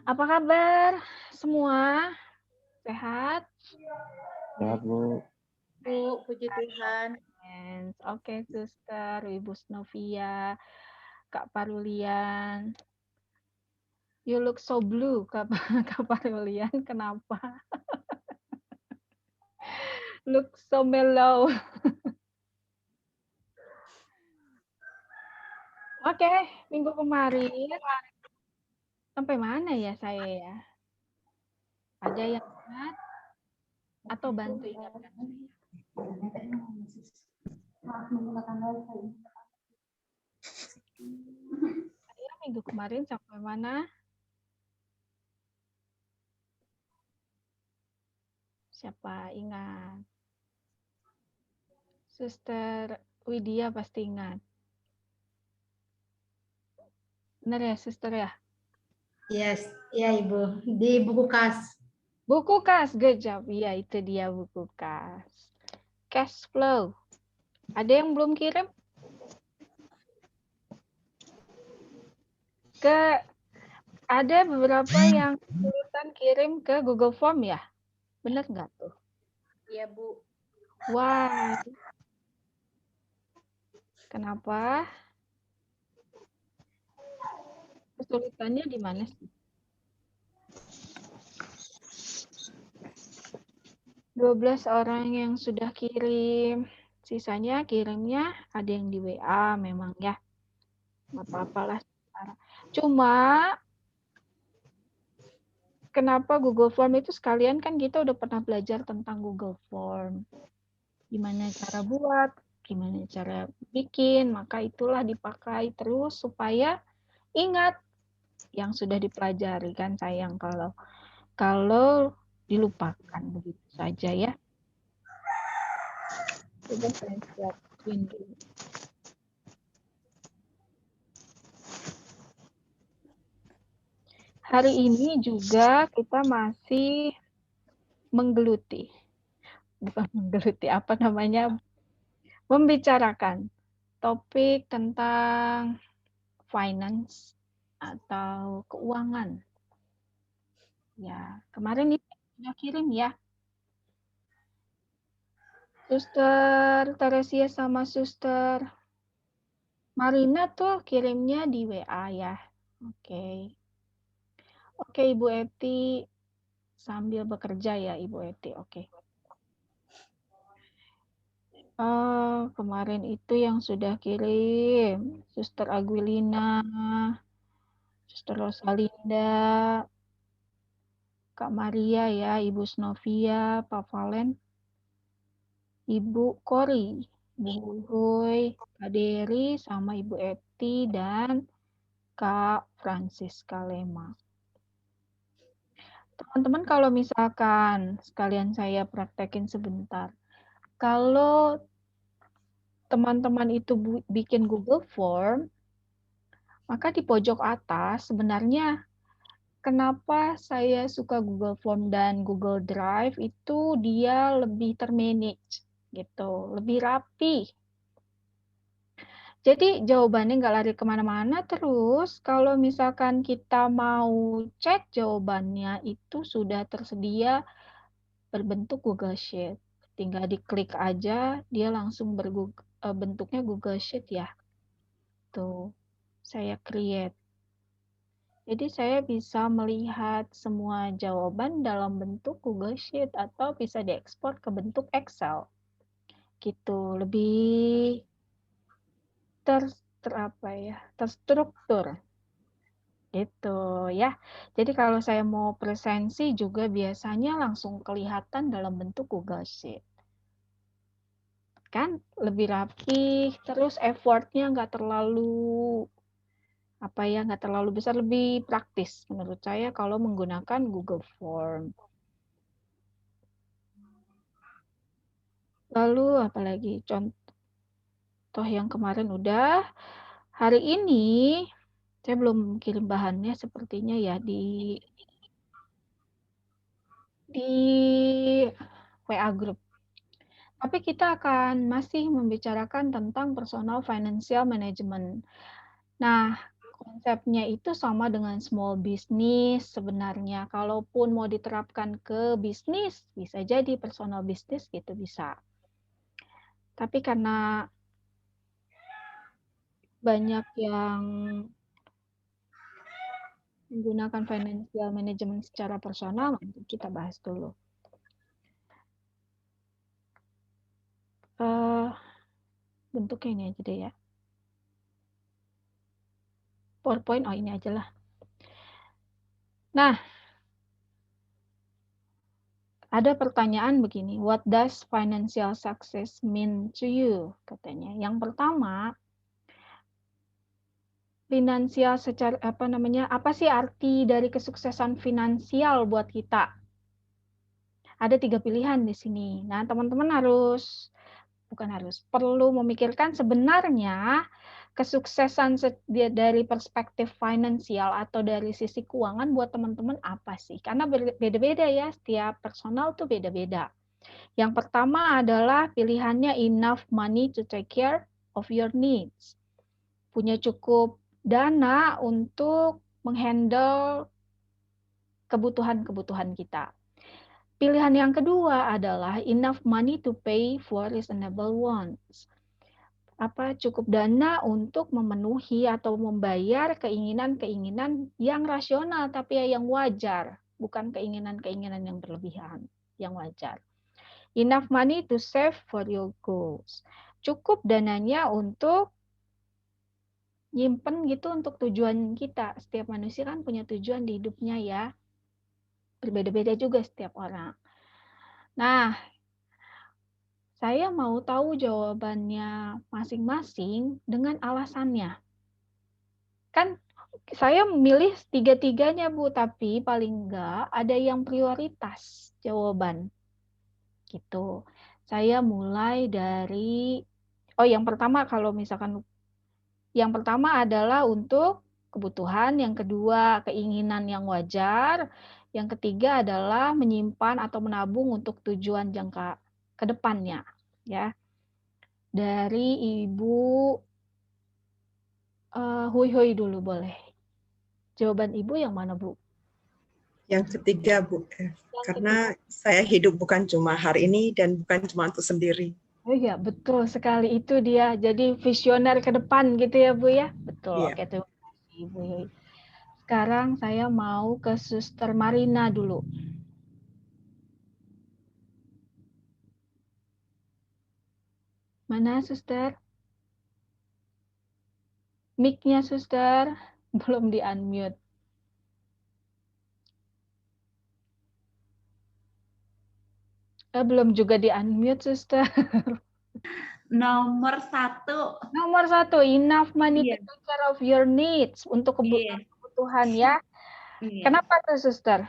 Apa kabar semua? Sehat? Sehat, Bu. Bu, puji Tuhan. Oke, Suster, Ibu Snovia, Kak Parulian. You look so blue, Kak Parulian. Kenapa? Look so mellow. Oke, minggu kemarin sampai mana ya saya ya? Ada yang ingat? Atau bantu ingatkan saya? Saya minggu kemarin sampai mana? Siapa ingat? Suster Widya pasti ingat. Benar ya, Suster ya? Yes, ya Ibu. Di buku kas. Buku kas, good job. Iya, itu dia buku kas. Cash flow. Ada yang belum kirim? Ada beberapa yang kesulitan kirim ke Google Form ya? Benar nggak tuh? Iya, Bu. Wah. Kenapa? Kesulitannya di mana sih? 12 orang yang sudah kirim. Sisanya kirimnya ada yang di WA memang ya. Nggak apa-apalah. Cuma kenapa Google Form itu sekalian kan kita udah pernah belajar tentang Google Form. Gimana cara buat, gimana cara bikin, maka itulah dipakai terus supaya ingat yang sudah dipelajari kan sayang kalau dilupakan begitu saja ya. Coba saya siapin dulu. Hari ini juga kita masih menggeluti. Bukan menggeluti, apa namanya? Membicarakan topik tentang finance atau keuangan. Ya, kemarin ini sudah kirim ya. Suster Teresia sama Suster Marina tuh kirimnya di WA ya. Oke. Oke, Ibu Eti sambil bekerja ya, Ibu Eti. Oke. Kemarin itu yang sudah kirim Suster Aguilina, Suster Rosalinda, Kak Maria ya, Ibu Snovia, Pak Valen, Ibu Kori, Bu Huy, Kak Dery, sama Ibu Eti, dan Kak Francisca Lema. Teman-teman kalau misalkan sekalian saya praktekin sebentar, kalau teman-teman itu bikin Google Form, maka di pojok atas sebenarnya kenapa saya suka Google Form dan Google Drive itu dia lebih termanage gitu, lebih rapi. Jadi jawabannya nggak lari kemana-mana terus. Kalau misalkan kita mau cek jawabannya itu sudah tersedia berbentuk Google Sheet. Tinggal diklik aja, dia langsung bentuknya Google Sheet ya. Tuh, saya create. Jadi saya bisa melihat semua jawaban dalam bentuk Google Sheet atau bisa diekspor ke bentuk Excel. Gitu, lebih terstruktur. Gitu ya. Jadi kalau saya mau presensi juga biasanya langsung kelihatan dalam bentuk Google Sheet. Kan lebih rapi, terus effortnya nggak terlalu besar, lebih praktis menurut saya kalau menggunakan Google Form. Lalu apalagi contoh yang kemarin udah. Hari ini saya belum kirim bahannya sepertinya ya di WA group. Tapi kita akan masih membicarakan tentang personal financial management. Nah, Konsepnya itu sama dengan small business sebenarnya. Kalaupun mau diterapkan ke bisnis, bisa jadi personal business gitu bisa. Tapi karena banyak yang menggunakan financial management secara personal, nanti kita bahas dulu. Bentuknya ini aja deh ya. PowerPoint, oh ini aja lah. Nah, ada pertanyaan begini, what does financial success mean to you? Katanya. Yang pertama, finansial secara apa sih arti dari kesuksesan finansial buat kita? Ada 3 pilihan di sini. Nah, teman-teman perlu memikirkan sebenarnya kesuksesan dari perspektif finansial atau dari sisi keuangan buat teman-teman apa sih? Karena beda-beda ya, setiap personal tuh beda-beda. Yang pertama adalah pilihannya enough money to take care of your needs. Punya cukup dana untuk menghandle kebutuhan-kebutuhan kita. Pilihan yang kedua adalah enough money to pay for reasonable wants. Cukup dana untuk memenuhi atau membayar keinginan-keinginan yang rasional tapi yang wajar, bukan keinginan-keinginan yang berlebihan, yang wajar. Enough money to save for your goals. Cukup dananya untuk nyimpen gitu untuk tujuan kita. Setiap manusia kan punya tujuan di hidupnya ya. Berbeda-beda juga setiap orang. Nah, saya mau tahu jawabannya masing-masing dengan alasannya. Kan saya milih tiga-tiganya, Bu, tapi paling enggak ada yang prioritas jawaban. Gitu. Saya mulai dari, yang pertama yang pertama adalah untuk kebutuhan, yang kedua keinginan yang wajar, yang ketiga adalah menyimpan atau menabung untuk tujuan jangka ke depannya, ya. Dari Ibu Hui Hui dulu boleh. Jawaban Ibu yang mana, Bu? Yang ketiga, Bu. Karena saya hidup bukan cuma hari ini dan bukan cuma untuk sendiri. Oh iya, betul sekali. Itu dia. Jadi visioner ke depan gitu ya, Bu ya? Betul. Iya. Oke, terima kasih, Ibu. Sekarang saya mau ke Suster Marina dulu. Mana, Suster? Mic-nya, Suster. Belum di-unmute. Belum juga di-unmute, Suster. Nomor 1. Nomor 1, enough money to take care of your needs. Untuk kebutuhan ya. Iya. Kenapa tuh, Suster?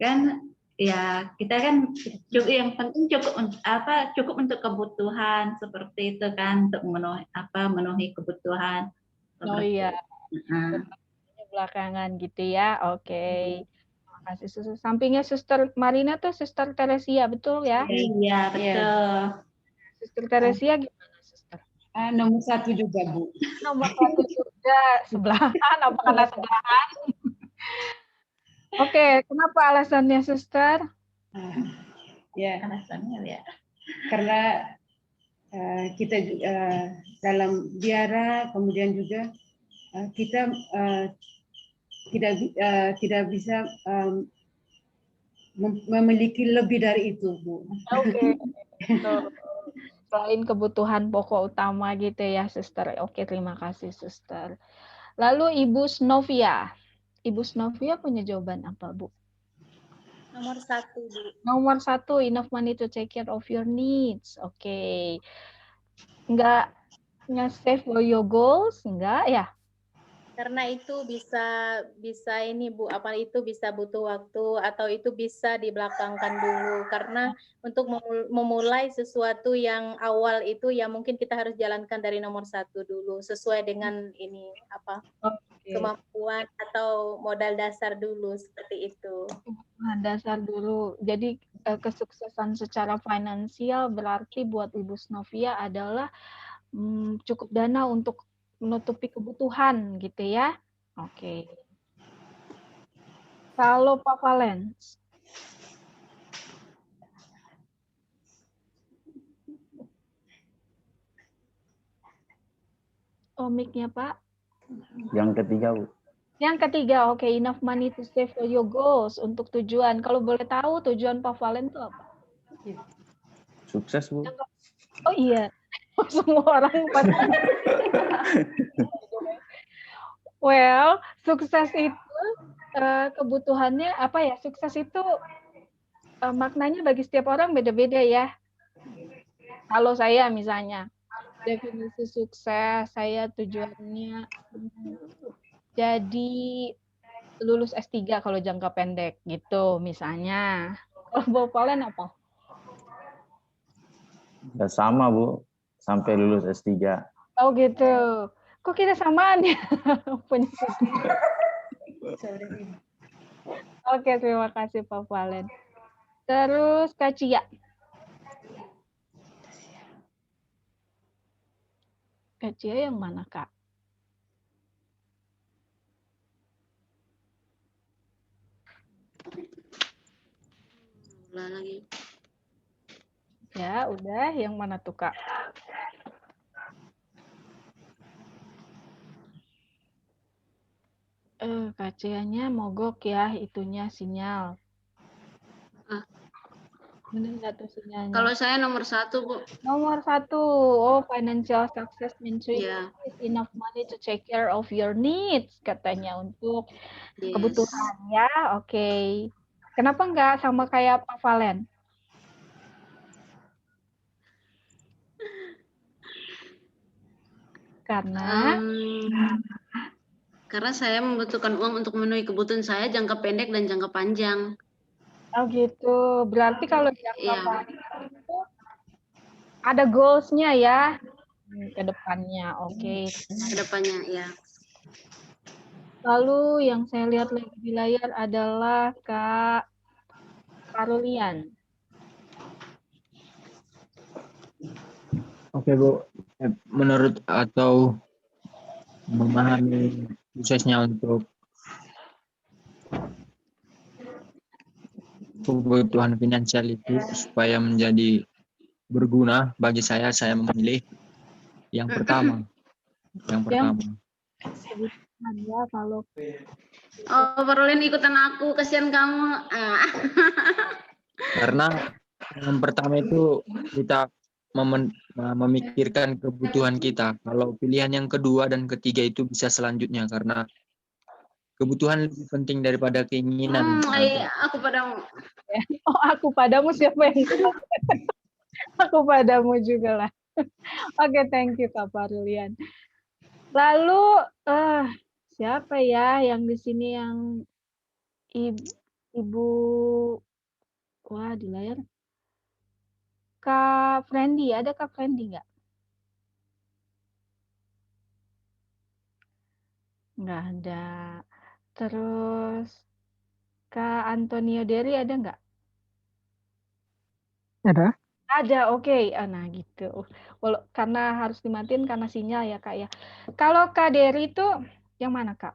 Kan ya kita kan yang penting cukup untuk kebutuhan seperti itu kan, untuk memenuhi kebutuhan. Oh iya. Belakangan gitu ya. Oke. Terima kasih, Suster. Sampingnya Suster Marina tuh Suster Teresia, betul ya? Iya, betul. Suster Teresia gimana, Suster? Nomor 1 juga, Bu. Nomor 1 juga. Sebelahan, apa karena sebelahan? Oke, kenapa alasannya, Suster? Ya, Alasannya ya. karena kita dalam biara, kemudian juga kita tidak bisa memiliki lebih dari itu, Bu. Oke. Selain kebutuhan pokok utama gitu ya, Suster. Oke, terima kasih, Suster. Lalu Ibu Snovia. Ibu Snovia punya jawaban apa, Bu? Nomor 1, Bu. Nomor 1, enough money to take care of your needs. Oke. Enggak nge-save for your goals? Enggak ya? Karena itu bisa ini, Bu, itu bisa butuh waktu atau itu bisa dibelakangkan dulu. Karena untuk memulai sesuatu yang awal itu ya mungkin kita harus jalankan dari nomor 1 dulu sesuai dengan ini kemampuan atau modal dasar dulu, seperti itu. Dasar dulu. Jadi kesuksesan secara finansial berarti buat Ibu Snovia adalah cukup dana untuk menutupi kebutuhan gitu ya. Oke. Kalau Pak Valens. Oh, mic-nya Pak. Yang ketiga, Bu. Yang ketiga, oke, enough money to save for your goals, untuk tujuan. Kalau boleh tahu tujuan Pak Valen itu apa? Sukses, Bu. Oh iya, semua orang pasti. Well, sukses itu kebutuhannya apa ya? Sukses itu maknanya bagi setiap orang beda-beda ya. Kalau saya misalnya, definisi sukses saya tujuannya jadi lulus S3 kalau jangka pendek gitu misalnya. Kalau Bapak Valen apa? Ya sama, Bu. Sampai lulus S3. Oh gitu. Kok kita samaan ya? Punya Oke, terima kasih Pak Valen. Terus Kak Cia. Kak Cia yang mana, Kak? Lagi. Ya, udah. Yang mana tuh, Kak? Kak Cia-nya mogok ya, itunya sinyal. Bener nggak tuh sinyalnya? Kalau saya nomor 1, Bu. Nomor 1, oh financial success means Yeah. enough money to take care of your needs, katanya untuk kebutuhan ya. Oke. Kenapa nggak sama kayak Pak Valen? Karena saya membutuhkan uang untuk memenuhi kebutuhan saya jangka pendek dan jangka panjang. Oh gitu. Berarti kalau jangka panjang itu ada goals-nya ya ke depannya. Oke. Ke depannya ya. Lalu yang saya lihat lagi di layar adalah Kak Caroline. Oke, Bu. Menurut atau memahami prosesnya untuk kebutuhan finansial itu supaya menjadi berguna bagi saya memilih yang pertama. Kebutuhan ya kalau. Oh, Parolin ikutan aku, kasihan kamu. Karena yang pertama itu kita memikirkan kebutuhan kita. Kalau pilihan yang kedua dan ketiga itu bisa selanjutnya karena kebutuhan lebih penting daripada keinginan. Aku padamu. Oh, aku padamu siapa yang aku padamu juga lah. Oke, thank you Kak Parulian. Lalu siapa ya yang di sini yang ibu wah di layar Kak Friendly, ada Kak Friendly nggak? Nggak ada. Terus Kak Antonio Derry ada nggak? Ada. Ada, oke. Nah gitu. Karena harus dimatiin karena sinyal ya Kak ya. Kalau Kak Derry itu yang mana Kak?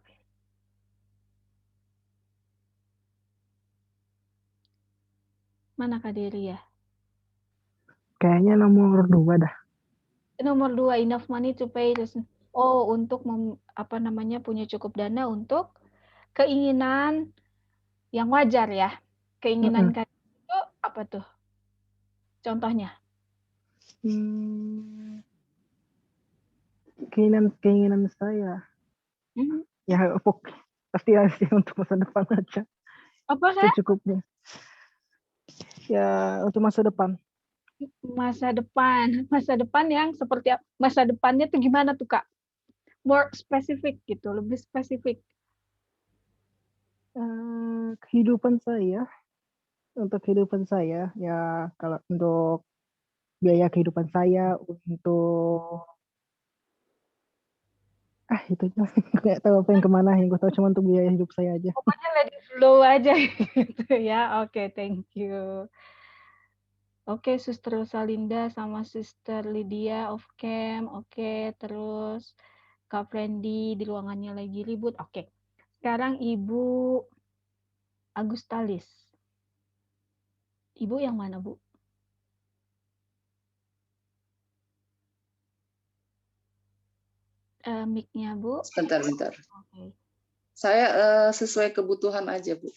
Mana Kak Derry ya? Kayaknya nomor 2 dah. Nomor 2, enough money to pay. Oh, untuk punya cukup dana untuk keinginan yang wajar ya. Keinginan kalian itu apa tuh? Contohnya? Keinginan saya. Ya pasti sih untuk masa depan aja. Apa Kak? Secukupnya. Ya untuk masa depan. Masa depan yang seperti apa? Masa depannya tuh gimana tuh Kak? More spesifik gitu, lebih spesifik. Kehidupan saya, untuk kehidupan saya ya, kalau untuk biaya kehidupan saya, untuk itu aja, nggak tahu apa yang kemana, yang gue tahu cuma untuk biaya hidup saya aja. Pokoknya let it flow aja gitu ya. Oke, thank you. Oke, Suster Rosalinda sama Suster Lydia of Camp. Oke, terus Kak Fendi di ruangannya lagi ribut. Oke. Sekarang Ibu Agustalis. Ibu yang mana, Bu? Mic-nya, Bu. Bentar. Oke. Saya sesuai kebutuhan aja, Bu.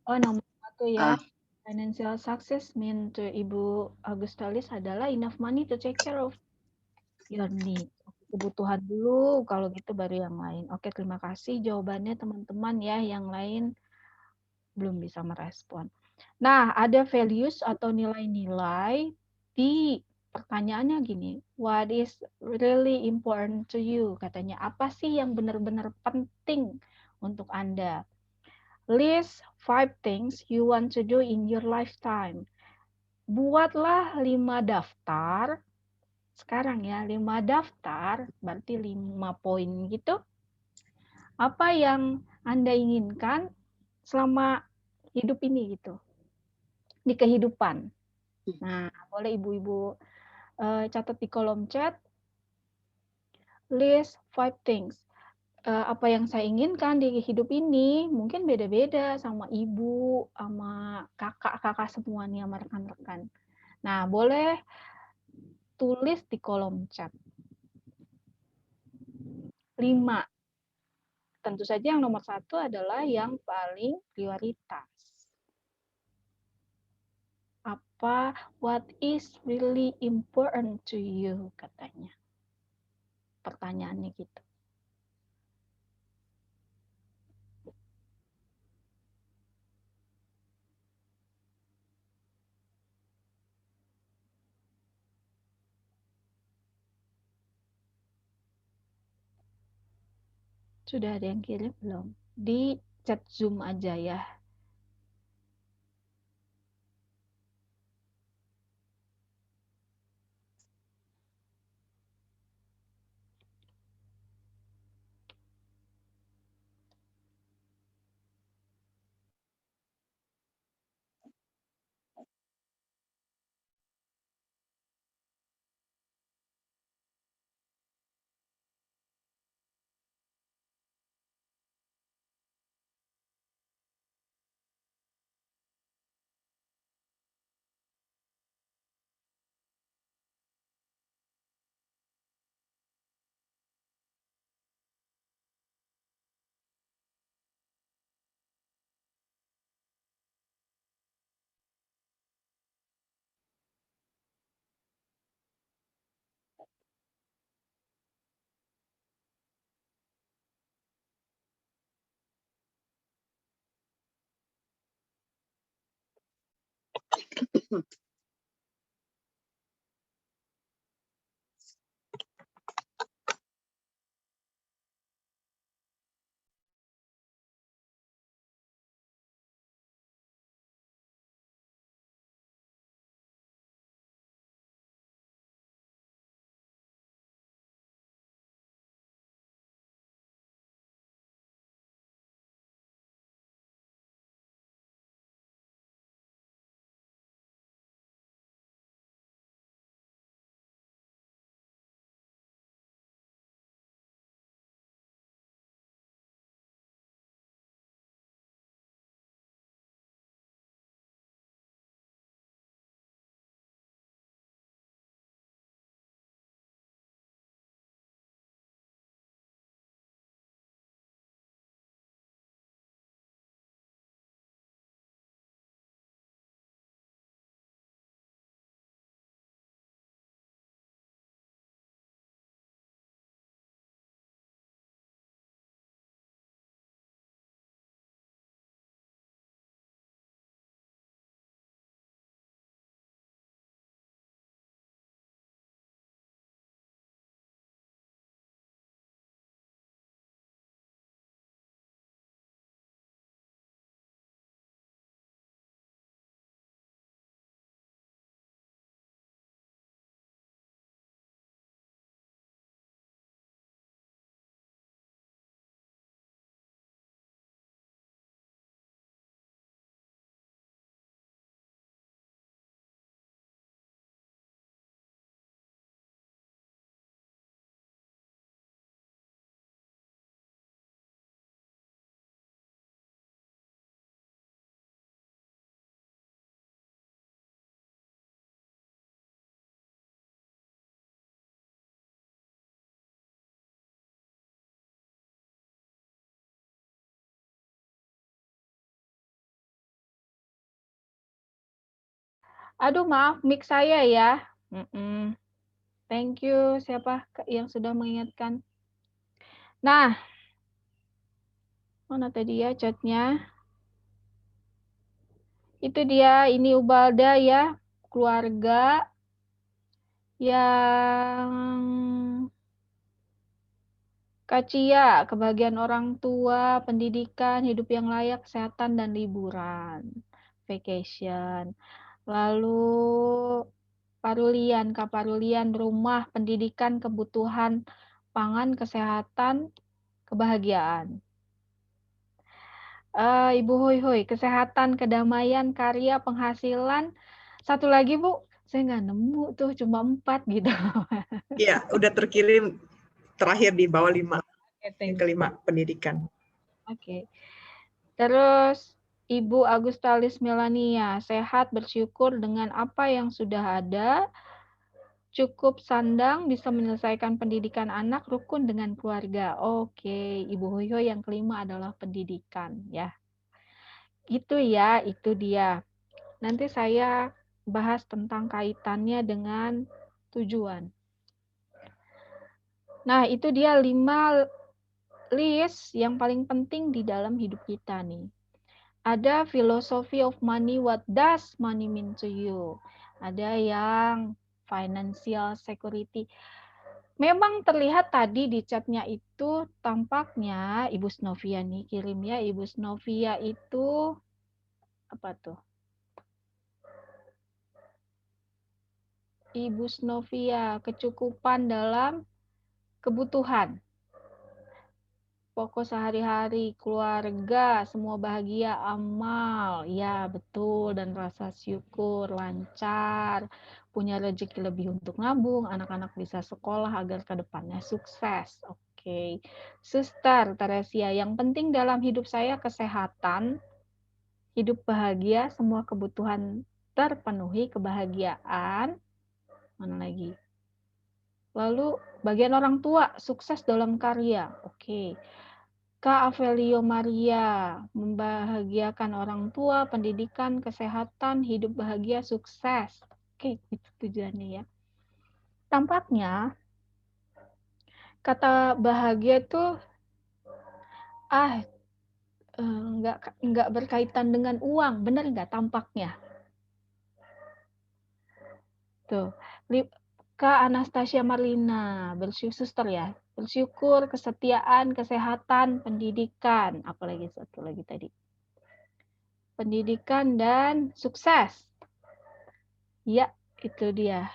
Oh, nomor 1 ya. Ah. Financial success mean to Ibu Agustalis adalah enough money to take care of your need. Kebutuhan dulu, kalau gitu baru yang lain. Oke, terima kasih jawabannya teman-teman ya. Yang lain belum bisa merespon. Nah, ada values atau nilai-nilai di pertanyaannya gini. What is really important to you? Katanya, apa sih yang benar-benar penting untuk Anda? List 5 things you want to do in your lifetime. Buatlah 5 daftar. Sekarang ya, 5 daftar, berarti 5 poin gitu. Apa yang Anda inginkan selama hidup ini gitu. Di kehidupan. Nah, boleh ibu-ibu catat di kolom chat. List 5 things. Apa yang saya inginkan di hidup ini mungkin beda-beda sama ibu, sama kakak-kakak semua nih, sama rekan-rekan. Nah, boleh tulis di kolom chat. 5. Tentu saja yang nomor 1 adalah yang paling prioritas. What is really important to you, katanya. Pertanyaannya gitu. Sudah ada yang kirim belum? Di chat Zoom aja ya. Aduh, maaf, mic saya ya. Thank you, siapa yang sudah mengingatkan. Nah, mana tadi ya chatnya? Itu dia, ini Ubalda ya, keluarga yang Kacia, kebahagiaan orang tua, pendidikan, hidup yang layak, kesehatan, dan liburan. Vacation. Lalu Parulian, Kaparulian, rumah, pendidikan, kebutuhan, pangan, kesehatan, kebahagiaan. Ibu Hoi Hoi, kesehatan, kedamaian, karya, penghasilan. Satu lagi Bu, saya nggak nemu tuh, cuma 4 gitu. Iya, udah terkirim terakhir di bawah 5. Okay, yang kelima, pendidikan. Oke. Terus Ibu Agustalis Melania, sehat, bersyukur dengan apa yang sudah ada, cukup sandang, bisa menyelesaikan pendidikan anak, rukun dengan keluarga. Oke, Ibu Hoyo yang kelima adalah pendidikan ya. Itu ya, itu dia. Nanti saya bahas tentang kaitannya dengan tujuan. Nah, itu dia 5 list yang paling penting di dalam hidup kita nih. Ada philosophy of money, what does money mean to you? Ada yang financial security. Memang terlihat tadi di chatnya itu tampaknya Ibu Snovia nih kirim ya. Ibu Snovia itu apa tuh? Ibu Snovia, kecukupan dalam kebutuhan. Pokok sehari-hari, keluarga, semua bahagia, amal. Ya, betul. Dan rasa syukur, lancar. Punya rezeki lebih untuk nabung. Anak-anak bisa sekolah agar ke depannya sukses. Oke. Suster Teresia, yang penting dalam hidup saya kesehatan, hidup bahagia, semua kebutuhan terpenuhi, kebahagiaan. Mana lagi? Lalu bagian orang tua, sukses dalam karya. Oke. Kak Avelio Maria, membahagiakan orang tua, pendidikan, kesehatan, hidup bahagia, sukses. Oke, itu tujuannya ya. Tampaknya kata bahagia tuh nggak berkaitan dengan uang, benar nggak tampaknya? Tuh, Kak Anastasia Marlina, bersyukur ya. Bersyukur, kesetiaan, kesehatan, pendidikan, apalagi satu lagi tadi. Pendidikan dan sukses. Ya, itu dia.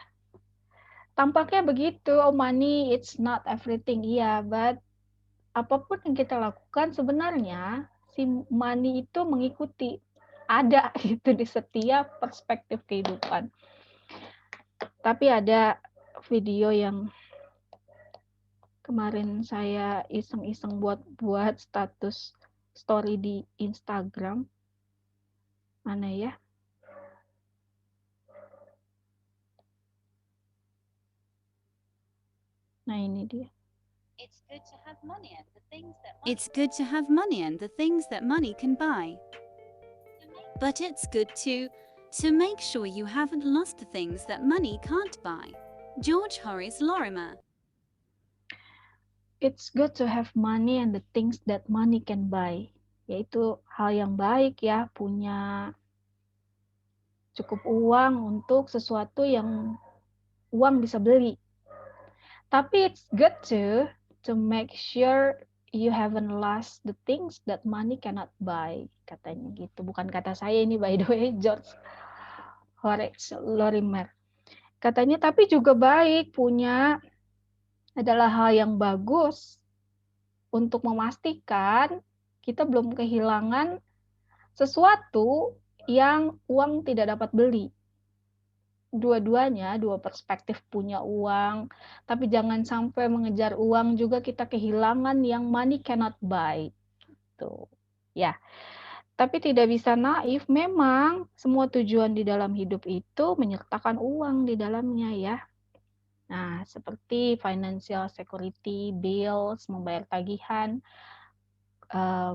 Tampaknya begitu, oh money it's not everything. Iya, but apapun yang kita lakukan sebenarnya si money itu mengikuti. Ada gitu di setiap perspektif kehidupan. Tapi ada video yang kemarin saya iseng-iseng buat status story di Instagram. Mana ya? Nah, ini dia. It's good to have money and the things that money can buy. But it's good to make sure you haven't lost the things that money can't buy. George Horace Lorimer. It's good to have money and the things that money can buy. Yaitu hal yang baik ya, punya cukup uang untuk sesuatu yang uang bisa beli. Tapi it's good to make sure you haven't lost the things that money cannot buy. Katanya gitu. Bukan kata saya ini, by the way, George Horace Lorimer. Katanya tapi juga baik punya adalah hal yang bagus untuk memastikan kita belum kehilangan sesuatu yang uang tidak dapat beli. Dua-duanya, dua perspektif punya uang, tapi jangan sampai mengejar uang juga kita kehilangan yang money cannot buy. Gitu. Ya. Tapi tidak bisa naif, memang semua tujuan di dalam hidup itu menyertakan uang di dalamnya ya. Nah, seperti financial security, bills, membayar tagihan,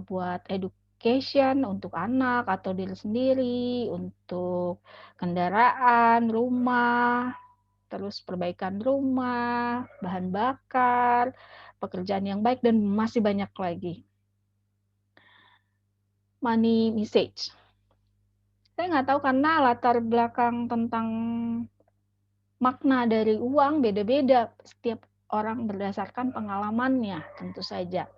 buat vacation untuk anak atau diri sendiri, untuk kendaraan, rumah, terus perbaikan rumah, bahan bakar, pekerjaan yang baik, dan masih banyak lagi. Money message. Saya nggak tahu karena latar belakang tentang makna dari uang beda-beda. Setiap orang berdasarkan pengalamannya, tentu saja.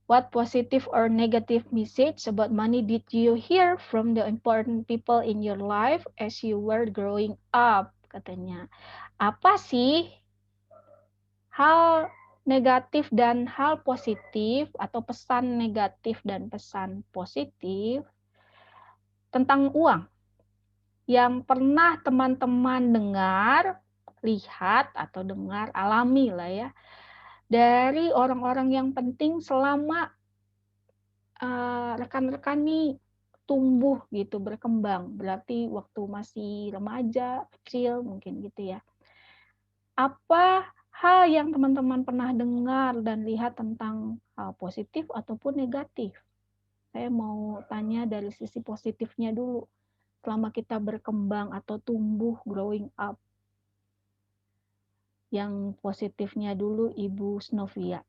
What positive or negative message about money did you hear from the important people in your life as you were growing up? Katanya. Apa sih hal negatif dan hal positif atau pesan negatif dan pesan positif tentang uang yang pernah teman-teman dengar, lihat atau dengar, alami lah ya, dari orang-orang yang penting selama rekan-rekan nih tumbuh gitu, berkembang. Berarti waktu masih remaja, kecil mungkin gitu ya. Apa hal yang teman-teman pernah dengar dan lihat tentang hal positif ataupun negatif? Saya mau tanya dari sisi positifnya dulu. Selama kita berkembang atau tumbuh, growing up. Yang positifnya dulu Ibu Snovia.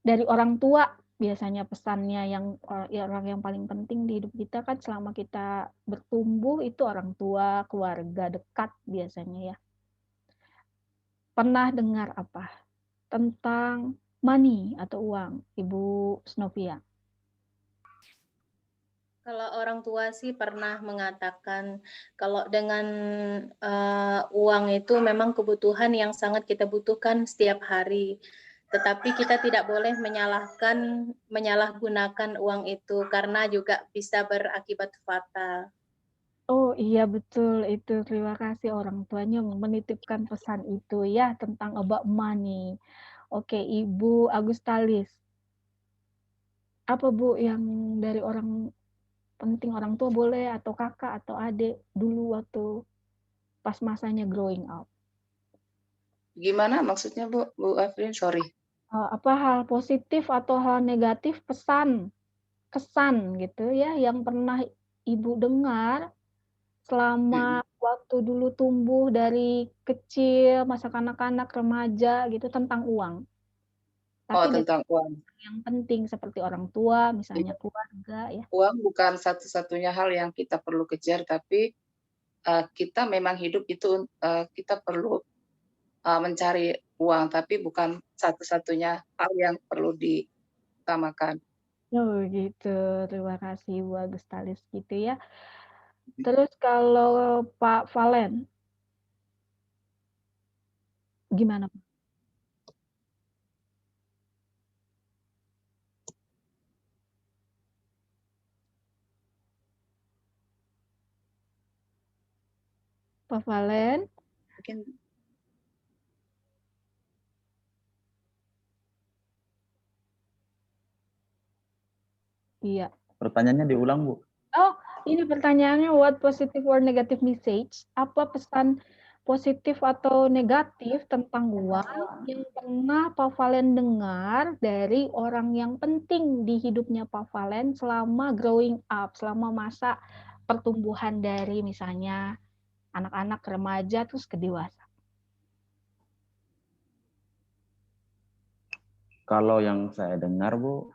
Dari orang tua biasanya pesannya yang orang yang paling penting di hidup kita kan selama kita bertumbuh itu orang tua, keluarga dekat biasanya ya. Pernah dengar apa tentang money atau uang, Ibu Snovia? Kalau orang tua sih pernah mengatakan kalau dengan uang itu memang kebutuhan yang sangat kita butuhkan setiap hari. Tetapi kita tidak boleh menyalahgunakan uang itu karena juga bisa berakibat fatal. Oh iya betul itu. Terima kasih orang tuanya menitipkan pesan itu ya tentang about money. Oke, Ibu Agustalis. Apa Bu yang dari orang penting orang tua boleh atau kakak atau adik dulu waktu pas masanya growing up? Gimana maksudnya Bu Afrin? Sorry. Apa hal positif atau hal negatif kesan gitu ya yang pernah Ibu dengar selama waktu dulu tumbuh dari kecil, masa kanak-kanak, remaja gitu tentang uang. Tapi Tentang uang. Yang penting seperti orang tua, misalnya keluarga ya. Uang bukan satu-satunya hal yang kita perlu kejar, tapi kita memang hidup itu kita perlu mencari uang, tapi bukan satu-satunya hal yang perlu diutamakan. Oh gitu, terima kasih Bu Agustalis gitu ya. Terus kalau Pak Valen, gimana Pak? Pak Valen? Mungkin Iya. Pertanyaannya diulang, Bu. Oh, ini pertanyaannya what positive or negative message? Apa pesan positif atau negatif tentang uang yang pernah Pak Valen dengar dari orang yang penting di hidupnya Pak Valen selama growing up, selama masa pertumbuhan dari misalnya anak-anak, remaja, terus ke dewasa? Kalau yang saya dengar, Bu,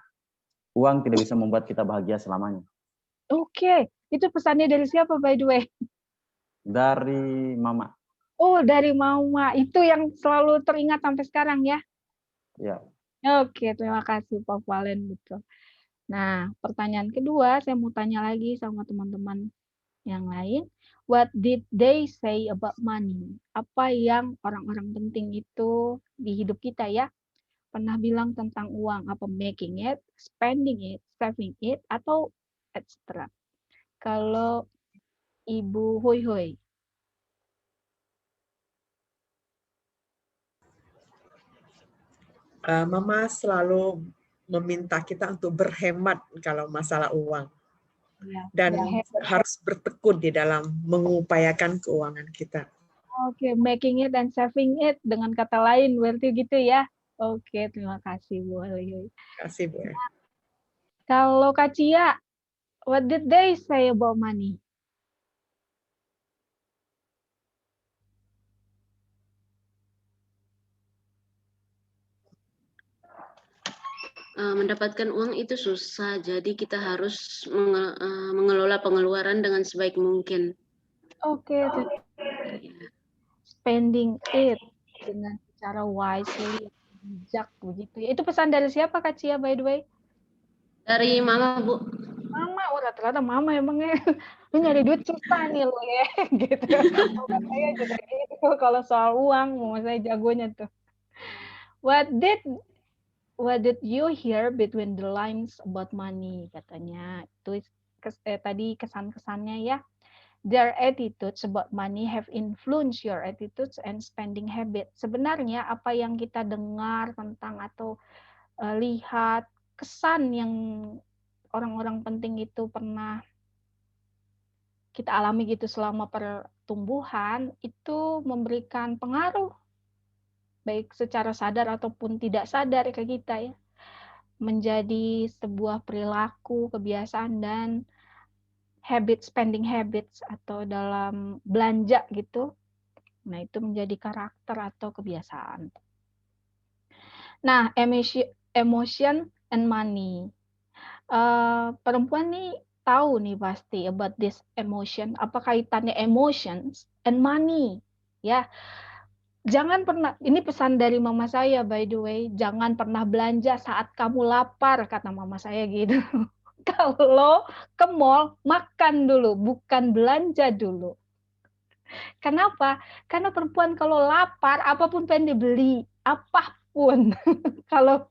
uang tidak bisa membuat kita bahagia selamanya. Oke, itu pesannya dari siapa by the way? Dari Mama. Oh, dari Mama. Itu yang selalu teringat sampai sekarang ya? Ya. Oke, terima kasih Pak Valen. Betul. Nah, pertanyaan kedua, saya mau tanya lagi sama teman-teman yang lain. What did they say about money? Apa yang orang-orang penting itu di hidup kita ya? Pernah bilang tentang uang, apa making it, spending it, saving it, atau etc. Kalau Ibu Hoi Hoi. Mama selalu meminta kita untuk berhemat kalau masalah uang. Dan harus bertekun di dalam mengupayakan keuangan kita. Oke, making it dan saving it dengan kata lain berarti gitu ya. Oke, terima kasih Bu. Terima kasih Bu. Kalau Kak Cia, what did they say about money? Mendapatkan uang itu susah, jadi kita harus mengelola pengeluaran dengan sebaik mungkin. Oke, spending it dengan cara wisely, bijak begitu ya. Itu pesan dari siapa Kak Cia, by the way? Dari Mama, Bu. Mama, rata-rata Mama emangnya lu nyari duit susah nih lo ya, gitu. Mama saya juga gitu kalau soal uang, Mama saya jagonya tuh. What did you hear between the lines about money? Katanya itu tadi kesan-kesannya ya. Their attitudes about money have influenced your attitudes and spending habit. Sebenarnya apa yang kita dengar tentang atau lihat kesan yang orang-orang penting itu pernah kita alami gitu selama pertumbuhan itu memberikan pengaruh baik secara sadar ataupun tidak sadar ke kita ya, menjadi sebuah perilaku, kebiasaan dan spending habits atau dalam belanja gitu. Nah, itu menjadi karakter atau kebiasaan. Nah, emotion and money. Perempuan nih tahu nih pasti about this emotion, apa kaitannya emotions and money. Ya, jangan pernah, ini pesan dari mama saya by the way, jangan pernah belanja saat kamu lapar, kata mama saya gitu. Kalau ke mall, makan dulu, bukan belanja dulu. Kenapa? Karena perempuan kalau lapar, apapun pengen dibeli, apapun. Kalau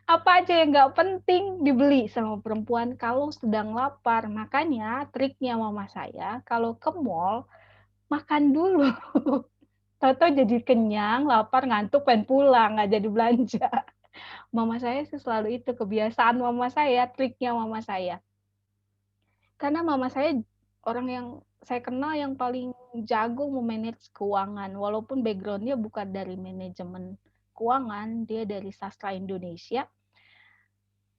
apa aja yang nggak penting dibeli sama perempuan kalau sedang lapar. Makanya triknya mama saya, kalau ke mall, makan dulu. Tahu-tahu jadi kenyang, lapar, ngantuk, pengen pulang, nggak jadi belanja. Mama saya sih selalu itu, kebiasaan mama saya, triknya mama saya. Karena mama saya orang yang saya kenal yang paling jago memanage keuangan. Walaupun background-nya bukan dari manajemen keuangan, dia dari sastra Indonesia.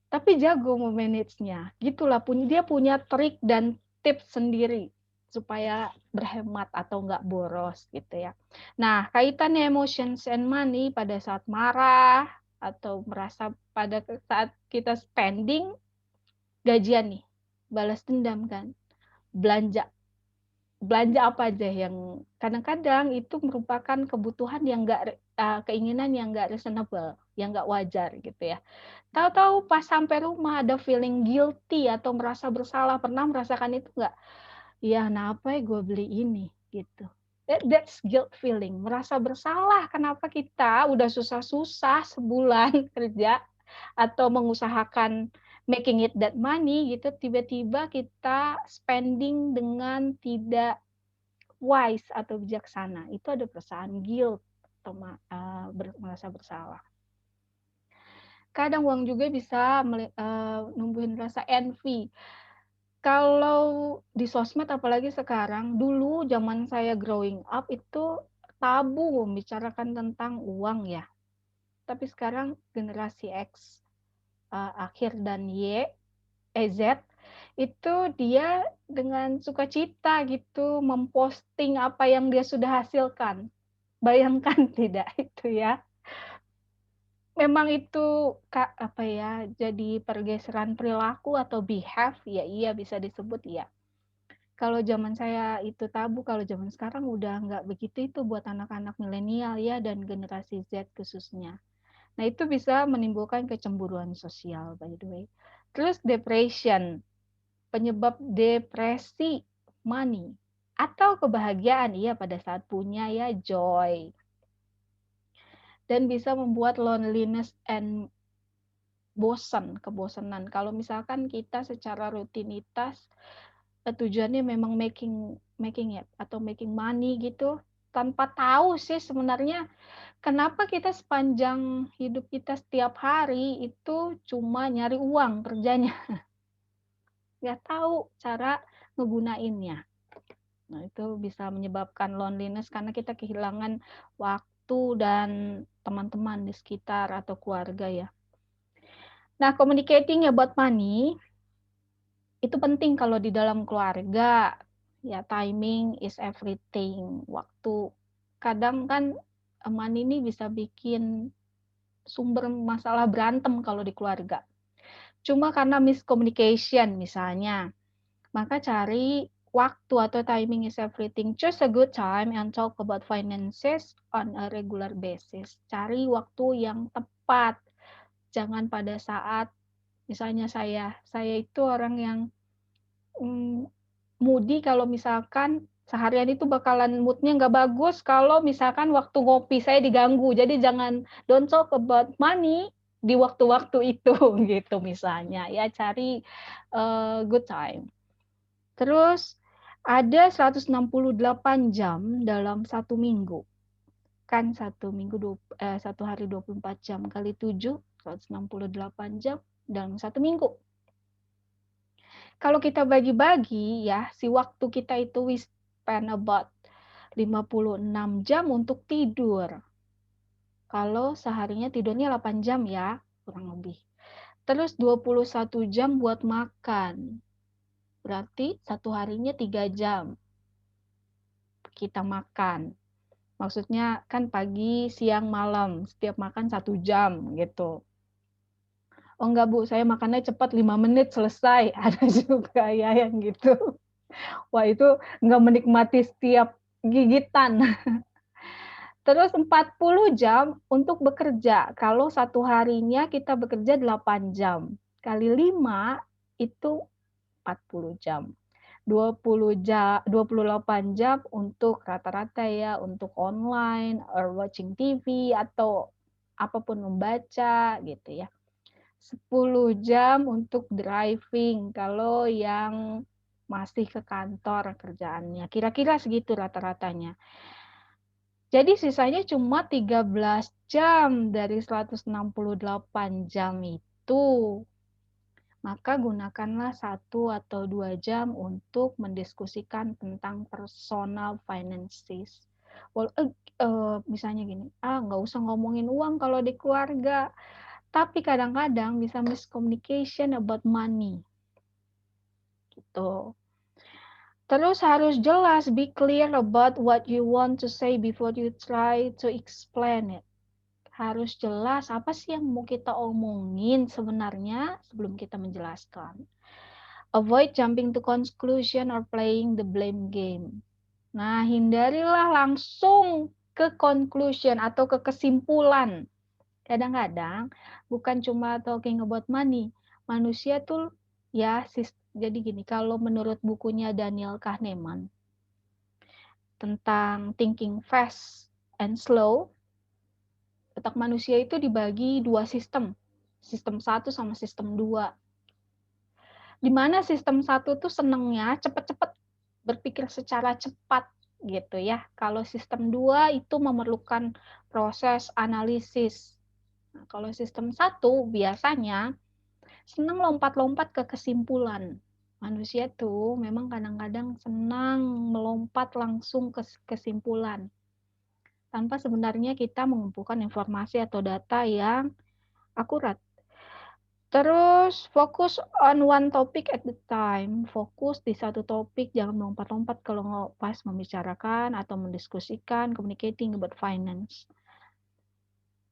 Tapi jago memanage-nya. Gitulah, dia punya trik dan tips sendiri supaya berhemat atau nggak boros gitu ya. Nah, kaitannya emotions and money pada saat marah atau merasa pada saat kita spending, gajian nih, balas dendam kan, belanja apa aja yang kadang-kadang itu merupakan kebutuhan yang nggak keinginan yang nggak reasonable, yang nggak wajar gitu ya. Tahu-tahu pas sampai rumah ada feeling guilty atau merasa bersalah. Pernah merasakan itu nggak? Ya, kenapa ya gue beli ini gitu. That's guilt feeling, merasa bersalah kenapa kita udah susah-susah sebulan kerja atau mengusahakan making it that money gitu, tiba-tiba kita spending dengan tidak wise atau bijaksana. Itu ada perasaan guilt atau merasa bersalah. Kadang uang juga bisa numbuhin rasa envy. Kalau di sosmed apalagi sekarang, dulu zaman saya growing up itu tabu membicarakan tentang uang ya. Tapi sekarang generasi X akhir dan Z itu dia dengan sukacita gitu memposting apa yang dia sudah hasilkan. Bayangkan tidak itu ya. Memang itu apa ya, jadi pergeseran perilaku atau behave ya, iya bisa disebut ya. Kalau zaman saya itu tabu, kalau zaman sekarang udah nggak begitu itu buat anak-anak milenial ya dan generasi Z khususnya. Nah, itu bisa menimbulkan kecemburuan sosial by the way. Terus depression, penyebab depresi money atau kebahagiaan iya pada saat punya ya joy. Dan bisa membuat loneliness and kebosanan. Kalau misalkan kita secara rutinitas tujuannya memang making it atau making money gitu, tanpa tahu sih sebenarnya kenapa kita sepanjang hidup kita setiap hari itu cuma nyari uang kerjanya. Nggak tahu cara ngegunainnya. Nah, itu bisa menyebabkan loneliness karena kita kehilangan waktu dan teman-teman di sekitar atau keluarga ya. Nah, communicating about money itu penting kalau di dalam keluarga. Ya, timing is everything. Waktu. Kadang kan money ini bisa bikin sumber masalah berantem kalau di keluarga. Cuma karena miscommunication misalnya, maka cari waktu atau timing is everything. Choose a good time and talk about finances on a regular basis. Cari waktu yang tepat. Jangan pada saat, misalnya saya itu orang yang moody kalau misalkan seharian itu bakalan moodnya nggak bagus kalau misalkan waktu ngopi saya diganggu. Jadi jangan, don't talk about money di waktu-waktu itu gitu misalnya. Ya, cari good time. Terus ada 168 jam dalam satu minggu. Kan satu hari 24 jam kali 7, 168 jam dalam satu minggu. Kalau kita bagi-bagi ya, si waktu kita itu we spend about 56 jam untuk tidur. Kalau seharinya tidurnya 8 jam ya, kurang lebih. Terus 21 jam buat makan. Berarti satu harinya 3 jam kita makan. Maksudnya kan pagi, siang, malam. Setiap makan 1 jam gitu. Oh enggak Bu, saya makannya cepat 5 menit selesai. Ada juga ya yang gitu. Wah itu enggak menikmati setiap gigitan. Terus 40 jam untuk bekerja. Kalau satu harinya kita bekerja 8 jam. Kali 5 itu 40 jam. 28 jam untuk rata-rata ya, untuk online, or watching TV, atau apapun membaca gitu ya. 10 jam untuk driving, kalau yang masih ke kantor kerjaannya. Kira-kira segitu rata-ratanya. Jadi sisanya cuma 13 jam dari 168 jam itu. Maka gunakanlah 1 atau 2 jam untuk mendiskusikan tentang personal finances. Misalnya gini, nggak usah ngomongin uang kalau di keluarga, tapi kadang-kadang bisa miscommunication about money. Gitu. Terus harus jelas, be clear about what you want to say before you try to explain it. Harus jelas apa sih yang mau kita omongin sebenarnya sebelum kita menjelaskan. Avoid jumping to conclusion or playing the blame game. Nah, hindarilah langsung ke conclusion atau ke kesimpulan. Kadang-kadang bukan cuma talking about money. Manusia tuh ya, jadi gini, kalau menurut bukunya Daniel Kahneman tentang thinking fast and slow, otak manusia itu dibagi 2 sistem. Sistem 1 sama sistem 2. Di mana sistem 1 tuh senangnya cepet-cepet, berpikir secara cepat gitu ya. Kalau sistem 2 itu memerlukan proses analisis. Nah, kalau sistem 1 biasanya senang lompat-lompat ke kesimpulan. Manusia tuh memang kadang-kadang senang melompat langsung ke kesimpulan, tanpa sebenarnya kita mengumpulkan informasi atau data yang akurat. Terus fokus on one topic at the time. Fokus di satu topik, jangan melompat-lompat kalau pas membicarakan atau mendiskusikan, communicating about finance.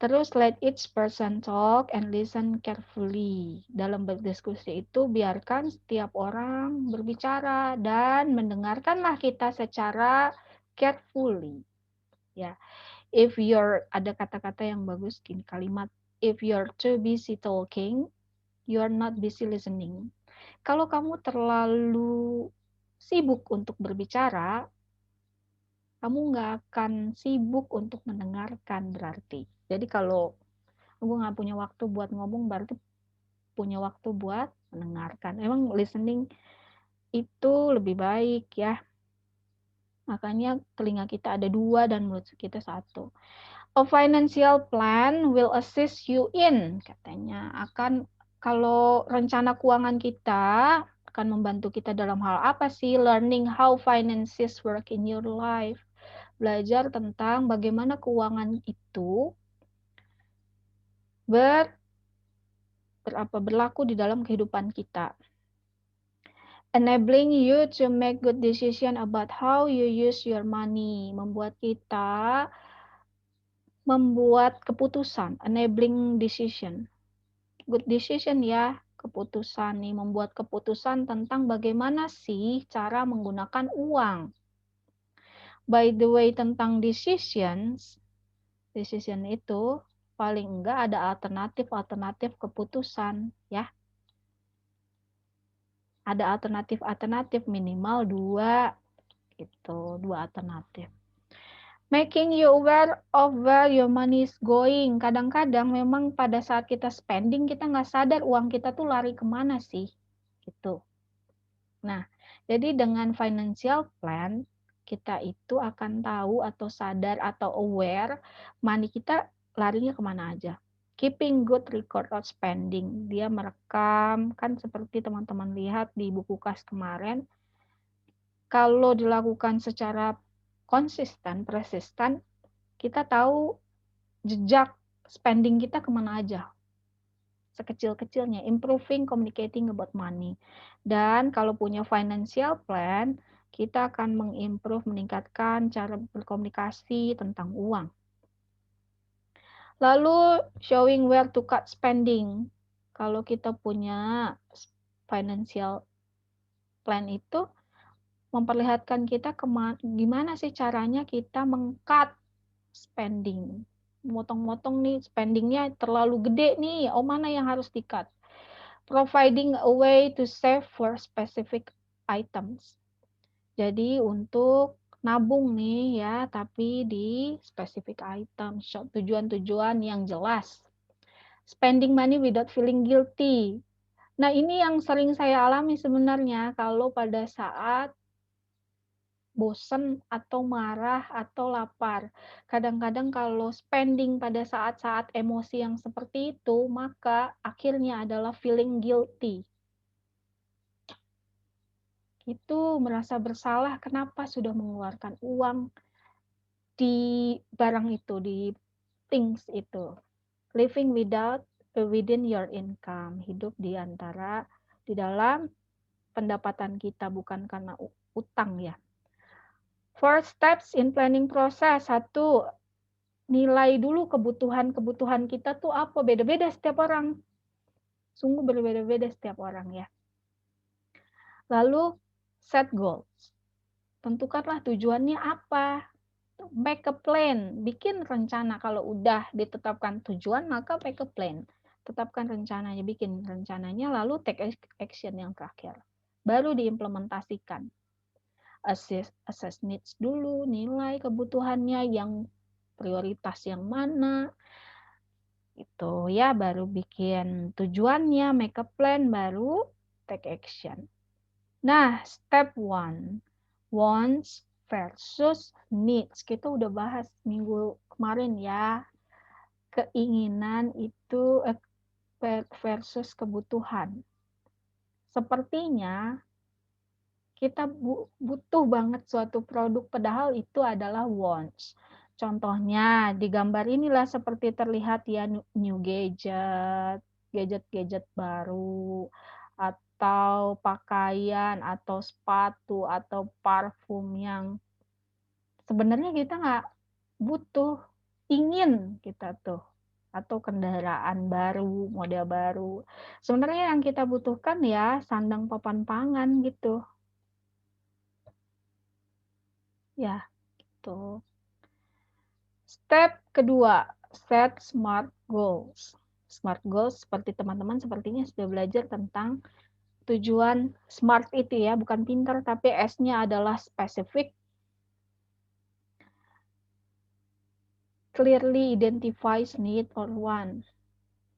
Terus let each person talk and listen carefully. Dalam berdiskusi itu biarkan setiap orang berbicara dan mendengarkanlah kita secara carefully. Ya, ada kata-kata yang bagus gini, kalimat, if you're too busy talking, you're not busy listening. Kalau kamu terlalu sibuk untuk berbicara, kamu nggak akan sibuk untuk mendengarkan berarti. Jadi kalau gue nggak punya waktu buat ngomong, berarti punya waktu buat mendengarkan. Emang listening itu lebih baik ya. Makanya telinga kita ada 2 dan mulut kita 1. A financial plan will assist you in, katanya, kalau rencana keuangan kita akan membantu kita dalam hal apa sih? Learning how finances work in your life. Belajar tentang bagaimana keuangan itu berlaku di dalam kehidupan kita. Enabling you to make good decision about how you use your money, membuat kita membuat keputusan, enabling decision. Good decision ya, keputusan nih, membuat keputusan tentang bagaimana sih cara menggunakan uang. By the way, tentang decision itu paling enggak ada alternatif keputusan ya. Ada alternatif minimal 2 gitu, 2 alternatif. Making you aware of where your money is going. Kadang-kadang memang pada saat kita spending kita nggak sadar uang kita tuh lari kemana sih gitu. Nah, jadi dengan financial plan kita itu akan tahu atau sadar atau aware money kita larinya kemana aja. Keeping good record of spending. Dia merekam, kan seperti teman-teman lihat di buku kas kemarin. Kalau dilakukan secara konsisten, persisten, kita tahu jejak spending kita kemana aja. Sekecil-kecilnya, improving communicating about money. Dan kalau punya financial plan, kita akan mengimprove, meningkatkan cara berkomunikasi tentang uang. Lalu showing where to cut spending. Kalau kita punya financial plan itu memperlihatkan kita gimana sih caranya kita meng-cut spending. Motong-motong nih spendingnya terlalu gede nih, mana yang harus di-cut. Providing a way to save for specific items. Jadi untuk nabung nih ya, tapi di specific item, tujuan-tujuan yang jelas. Spending money without feeling guilty. Nah, ini yang sering saya alami sebenarnya kalau pada saat bosan atau marah atau lapar. Kadang-kadang kalau spending pada saat-saat emosi yang seperti itu, maka akhirnya adalah feeling guilty. Itu merasa bersalah kenapa sudah mengeluarkan uang di barang itu, di things itu. Living within your income, hidup di dalam pendapatan kita, bukan karena utang ya. First steps in planning process. 1, nilai dulu kebutuhan kita tuh apa, beda-beda setiap orang. Sungguh berbeda-beda setiap orang ya. Lalu set goals. Tentukanlah tujuannya apa. Make a plan, bikin rencana. Kalau udah ditetapkan tujuan, maka make a plan. Tetapkan rencananya, bikin rencananya, lalu take action yang terakhir. Baru diimplementasikan. Assess needs dulu, nilai kebutuhannya, yang prioritas yang mana. Itu ya, baru bikin tujuannya, make a plan, baru take action. Nah, step 1, wants versus needs. Kita udah bahas minggu kemarin ya. Keinginan itu versus kebutuhan. Sepertinya kita butuh banget suatu produk padahal itu adalah wants. Contohnya di gambar inilah seperti terlihat ya, new gadget baru, atau pakaian, atau sepatu, atau parfum yang sebenarnya kita nggak butuh, ingin kita tuh, atau kendaraan baru, model baru. Sebenarnya yang kita butuhkan ya sandang papan pangan gitu. Ya, gitu. Step kedua, set SMART goals. SMART goals seperti teman-teman sepertinya sudah belajar tentang tujuan SMART itu ya, bukan pintar, tapi S-nya adalah specific, clearly identifies need or want.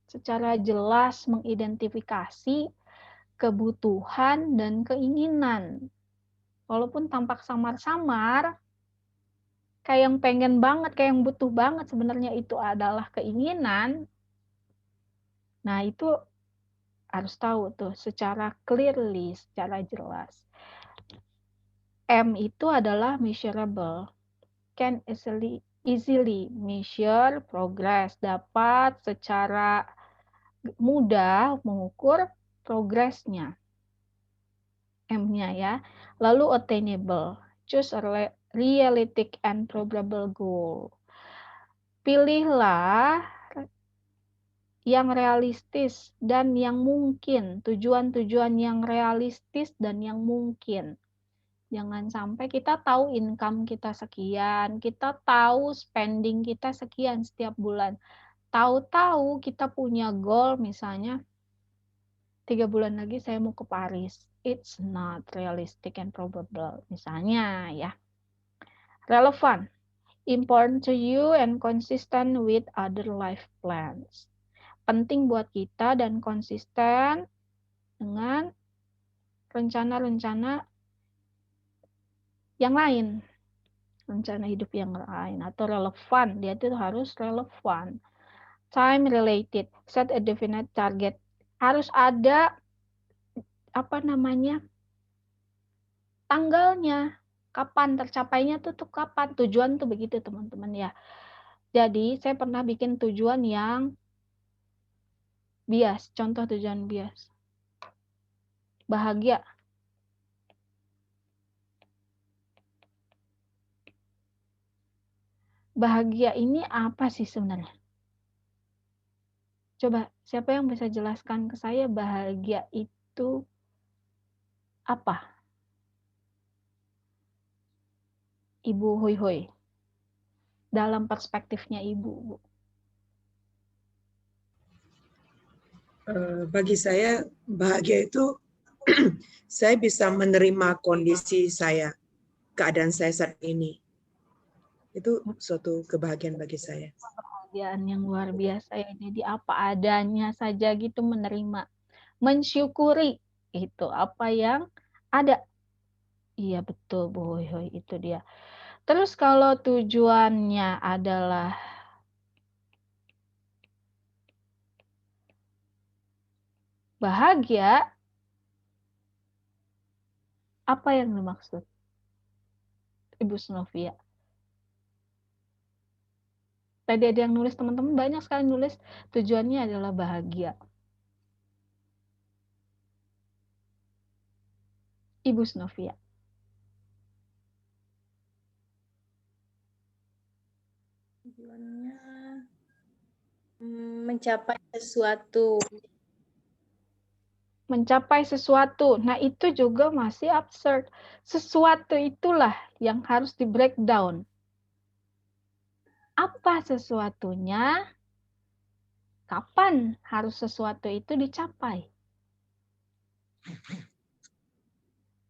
Secara jelas mengidentifikasi kebutuhan dan keinginan. Walaupun tampak samar-samar, kayak yang pengen banget, kayak yang butuh banget, sebenarnya itu adalah keinginan. Nah, itu harus tahu tuh secara clearly, secara jelas. M itu adalah measurable. Can easily measure progress, dapat secara mudah mengukur progresnya. M-nya ya. Lalu attainable. Choose a realistic and probable goal. Pilihlah yang realistis dan yang mungkin. Tujuan-tujuan yang realistis dan yang mungkin. Jangan sampai kita tahu income kita sekian, kita tahu spending kita sekian setiap bulan. Tahu-tahu kita punya goal misalnya 3 bulan lagi saya mau ke Paris. It's not realistic and probable. Misalnya ya. Relevant. Important to you and consistent with other life plans. Penting buat kita dan konsisten dengan rencana-rencana yang lain. Rencana hidup yang lain. Atau relevan. Dia itu harus relevan. Time related. Set a definite target. Harus ada tanggalnya, kapan tercapainya tuh kapan, tujuan tuh begitu teman-teman ya. Jadi saya pernah bikin tujuan yang bias, contoh tujuan bias. Bahagia. Bahagia ini apa sih sebenarnya? Coba, siapa yang bisa jelaskan ke saya bahagia itu apa? Ibu Hoi Hoi. Dalam perspektifnya Ibu, Bu. Bagi saya, bahagia itu saya bisa menerima kondisi saya, keadaan saya saat ini. Itu suatu kebahagiaan bagi saya. Kebahagiaan yang luar biasa ya. Jadi apa adanya saja gitu menerima. Mensyukuri itu apa yang ada. Iya betul Bu Hoi Hoi, itu dia. Terus kalau tujuannya adalah bahagia, apa yang dimaksud? Ibu Snovia. Tadi ada yang nulis, teman-teman banyak sekali nulis tujuannya adalah bahagia. Ibu Snovia. Tujuannya mencapai sesuatu. Mencapai sesuatu. Nah, itu juga masih absurd. Sesuatu itulah yang harus di breakdown. Apa sesuatunya? Kapan harus sesuatu itu dicapai?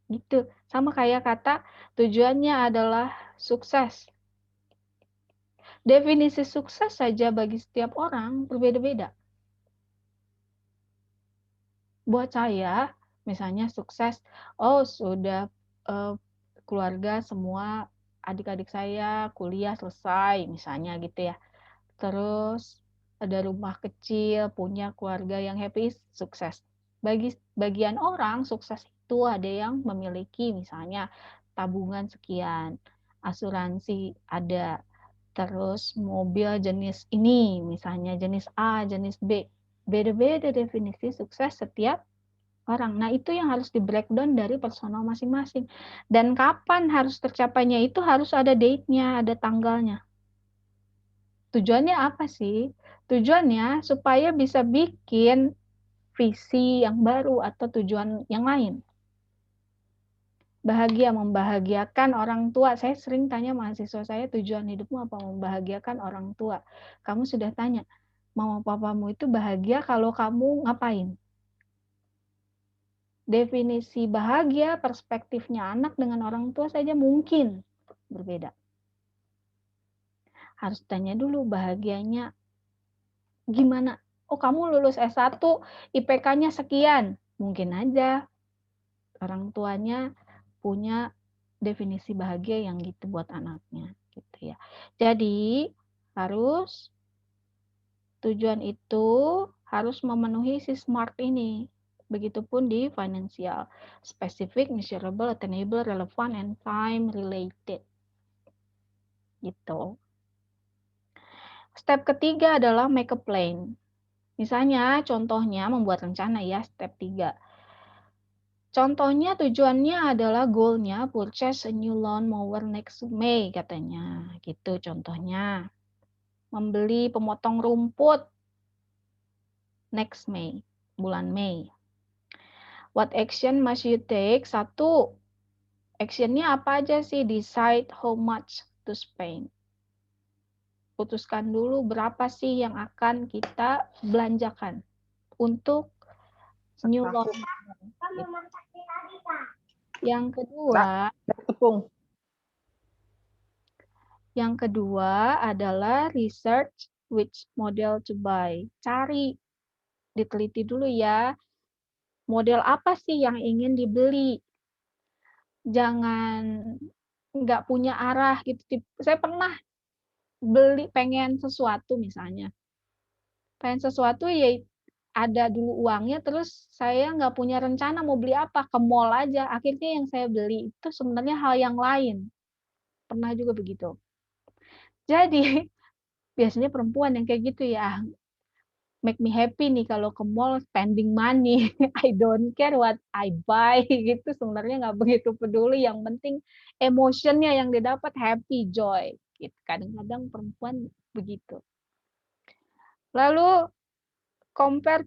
Gitu. Sama kayak kata tujuannya adalah sukses. Definisi sukses saja bagi setiap orang berbeda-beda. Buat saya, misalnya sukses, sudah keluarga semua, adik-adik saya kuliah selesai, misalnya gitu ya. Terus ada rumah kecil, punya keluarga yang happy, sukses. Bagi bagian orang, sukses itu ada yang memiliki misalnya tabungan sekian, asuransi ada, terus mobil jenis ini, misalnya jenis A, jenis B. Beda-beda definisi sukses setiap orang. Nah, itu yang harus di breakdown dari personal masing-masing. Dan kapan harus tercapainya itu harus ada date-nya, ada tanggalnya. Tujuannya apa sih? Tujuannya supaya bisa bikin visi yang baru atau tujuan yang lain. Bahagia, membahagiakan orang tua. Saya sering tanya mahasiswa saya, tujuan hidupmu apa? Membahagiakan orang tua. Kamu sudah tanya, mama papamu itu bahagia kalau kamu ngapain? Definisi bahagia, perspektifnya anak dengan orang tua saja mungkin berbeda. Harus tanya dulu bahagianya gimana? Oh, kamu lulus S1, IPK-nya sekian. Mungkin aja orang tuanya punya definisi bahagia yang gitu buat anaknya, gitu ya. Jadi, harus tujuan itu harus memenuhi si SMART ini. Begitupun di financial, specific, measurable, attainable, relevant, and time related. Gitu. Step ketiga adalah make a plan. Misalnya, contohnya membuat rencana ya, step 3. Contohnya tujuannya adalah goalnya purchase a new lawnmower next May katanya. Gitu contohnya. Membeli pemotong rumput next May, bulan Mei. What action must you take? 1. Actionnya apa aja sih? Decide how much to spend. Putuskan dulu berapa sih yang akan kita belanjakan untuk new lawnmower. Yang kedua adalah research which model to buy. Cari, diteliti dulu ya, model apa sih yang ingin dibeli. Jangan nggak punya arah gitu. Saya pernah pengen sesuatu misalnya. Pengen sesuatu ya ada dulu uangnya, terus saya nggak punya rencana mau beli apa, ke mall aja. Akhirnya yang saya beli itu sebenarnya hal yang lain. Pernah juga begitu. Jadi, biasanya perempuan yang kayak gitu ya, make me happy nih kalau ke mall spending money. I don't care what I buy gitu. Sebenarnya nggak begitu peduli. Yang penting emotionnya yang didapat happy, joy. Gitu. Kadang-kadang perempuan begitu. Lalu compare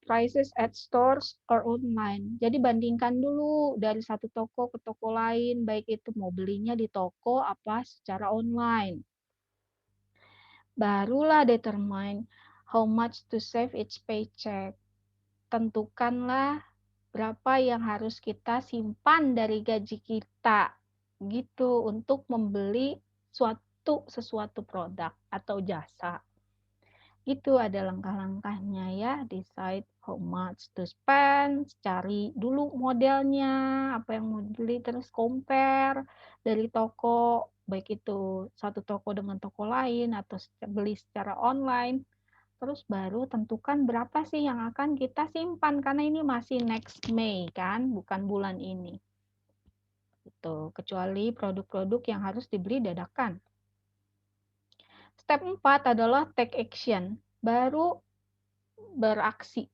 prices at stores or online. Jadi bandingkan dulu dari satu toko ke toko lain, baik itu mau belinya di toko apa secara online. Barulah determine how much to save each paycheck. Tentukanlah berapa yang harus kita simpan dari gaji kita gitu untuk membeli sesuatu produk atau jasa. Itu ada langkah-langkahnya ya, decide how much to spend, cari dulu modelnya, apa yang mau beli, terus compare dari toko, baik itu satu toko dengan toko lain atau beli secara online, terus baru tentukan berapa sih yang akan kita simpan, karena ini masih next May kan, bukan bulan ini. Gitu. Kecuali produk-produk yang harus dibeli dadakan. Step 4 adalah take action, baru beraksi,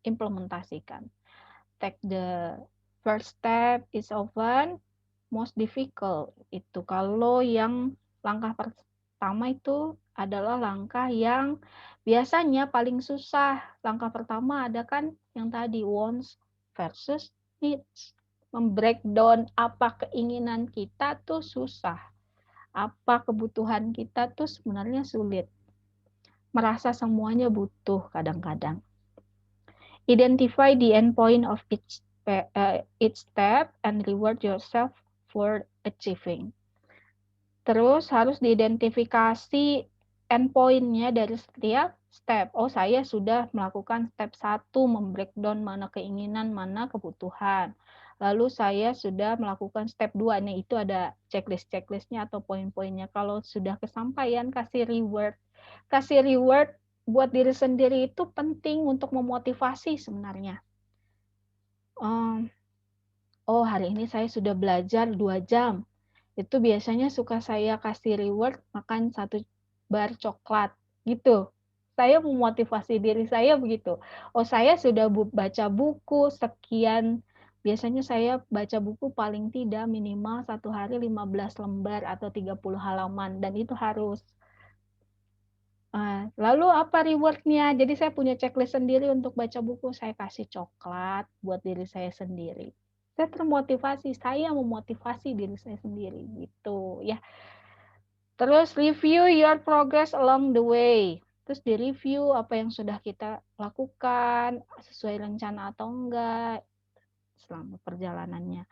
implementasikan. Take the first step is often most difficult. Itu kalau yang langkah pertama itu adalah langkah yang biasanya paling susah. Langkah pertama ada kan yang tadi wants versus needs. Membreakdown apa keinginan kita tuh susah. Apa kebutuhan kita tuh sebenarnya sulit. Merasa semuanya butuh kadang-kadang. Identify the endpoint of each step and reward yourself for achieving. Terus harus diidentifikasi endpoint-nya dari setiap step. Oh, saya sudah melakukan step 1, membreakdown mana keinginan, mana kebutuhan. Lalu saya sudah melakukan step 2, nih itu ada checklist-checklistnya atau poin-poinnya. Kalau sudah kesampaian, kasih reward. Kasih reward buat diri sendiri itu penting untuk memotivasi sebenarnya. Oh, hari ini saya sudah belajar 2 jam. Itu biasanya suka saya kasih reward makan 1 bar coklat gitu. Saya memotivasi diri saya begitu. Oh, saya sudah baca buku sekian. Biasanya saya baca buku paling tidak minimal 1 hari 15 lembar atau 30 halaman. Dan itu harus. Lalu apa rewardnya? Jadi saya punya checklist sendiri untuk baca buku. Saya kasih coklat buat diri saya sendiri. Saya termotivasi, saya memotivasi diri saya sendiri gitu ya. Terus review your progress along the way. Terus di-review apa yang sudah kita lakukan, sesuai rencana atau enggak selama perjalanannya.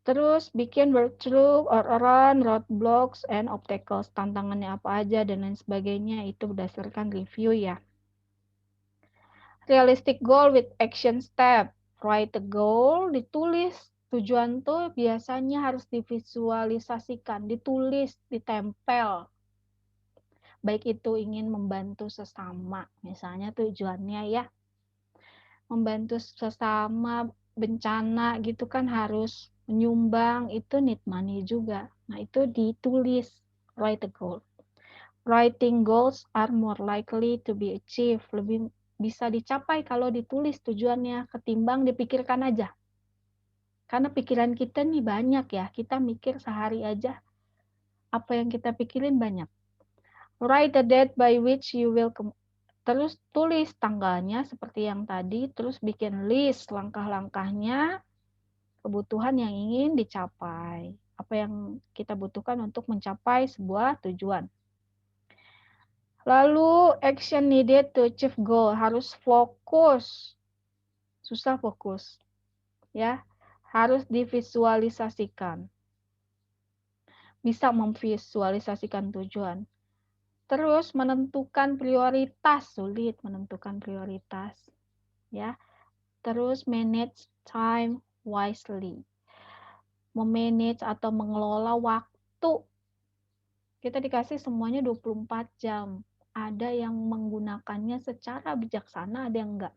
Terus bikin workthrough or around roadblocks and obstacles, tantangannya apa aja dan lain sebagainya, itu berdasarkan review ya. Realistic goal with action step. Write the goal, ditulis. Tujuan tuh biasanya harus divisualisasikan, ditulis, ditempel. Baik itu ingin membantu sesama, misalnya tujuannya ya, membantu sesama bencana gitu kan harus menyumbang, itu need money juga. Nah itu ditulis, write the goal. Writing goals are more likely to be achieved. Lebih bisa dicapai kalau ditulis tujuannya ketimbang dipikirkan aja. Karena pikiran kita nih banyak ya. Kita mikir sehari aja. Apa yang kita pikirin banyak. Write the date by which you will terus tulis tanggalnya seperti yang tadi. Terus bikin list langkah-langkahnya. Kebutuhan yang ingin dicapai. Apa yang kita butuhkan untuk mencapai sebuah tujuan. Lalu action needed to achieve goal, harus fokus. Susah fokus. Ya, harus divisualisasikan. Bisa memvisualisasikan tujuan. Terus menentukan prioritas, sulit menentukan prioritas. Ya. Terus manage time wisely. Memanage atau mengelola waktu. Kita dikasih semuanya 24 jam. Ada yang menggunakannya secara bijaksana, ada yang enggak.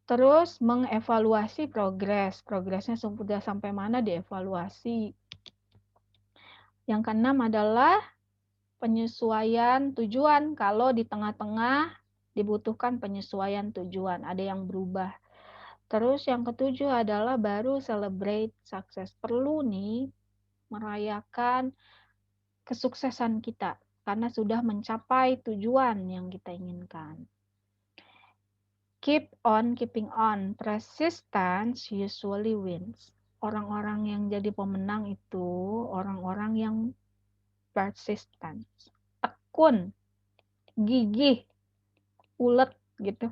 Terus mengevaluasi progres. Progresnya sudah sampai mana dievaluasi. Yang keenam adalah penyesuaian tujuan. Kalau di tengah-tengah dibutuhkan penyesuaian tujuan. Ada yang berubah. Terus yang ketujuh adalah baru celebrate success. Perlu nih merayakan kesuksesan kita karena sudah mencapai tujuan yang kita inginkan. Keep on keeping on. Persistence usually wins. Orang-orang yang jadi pemenang itu orang-orang yang persistent, tekun, gigih, ulet gitu.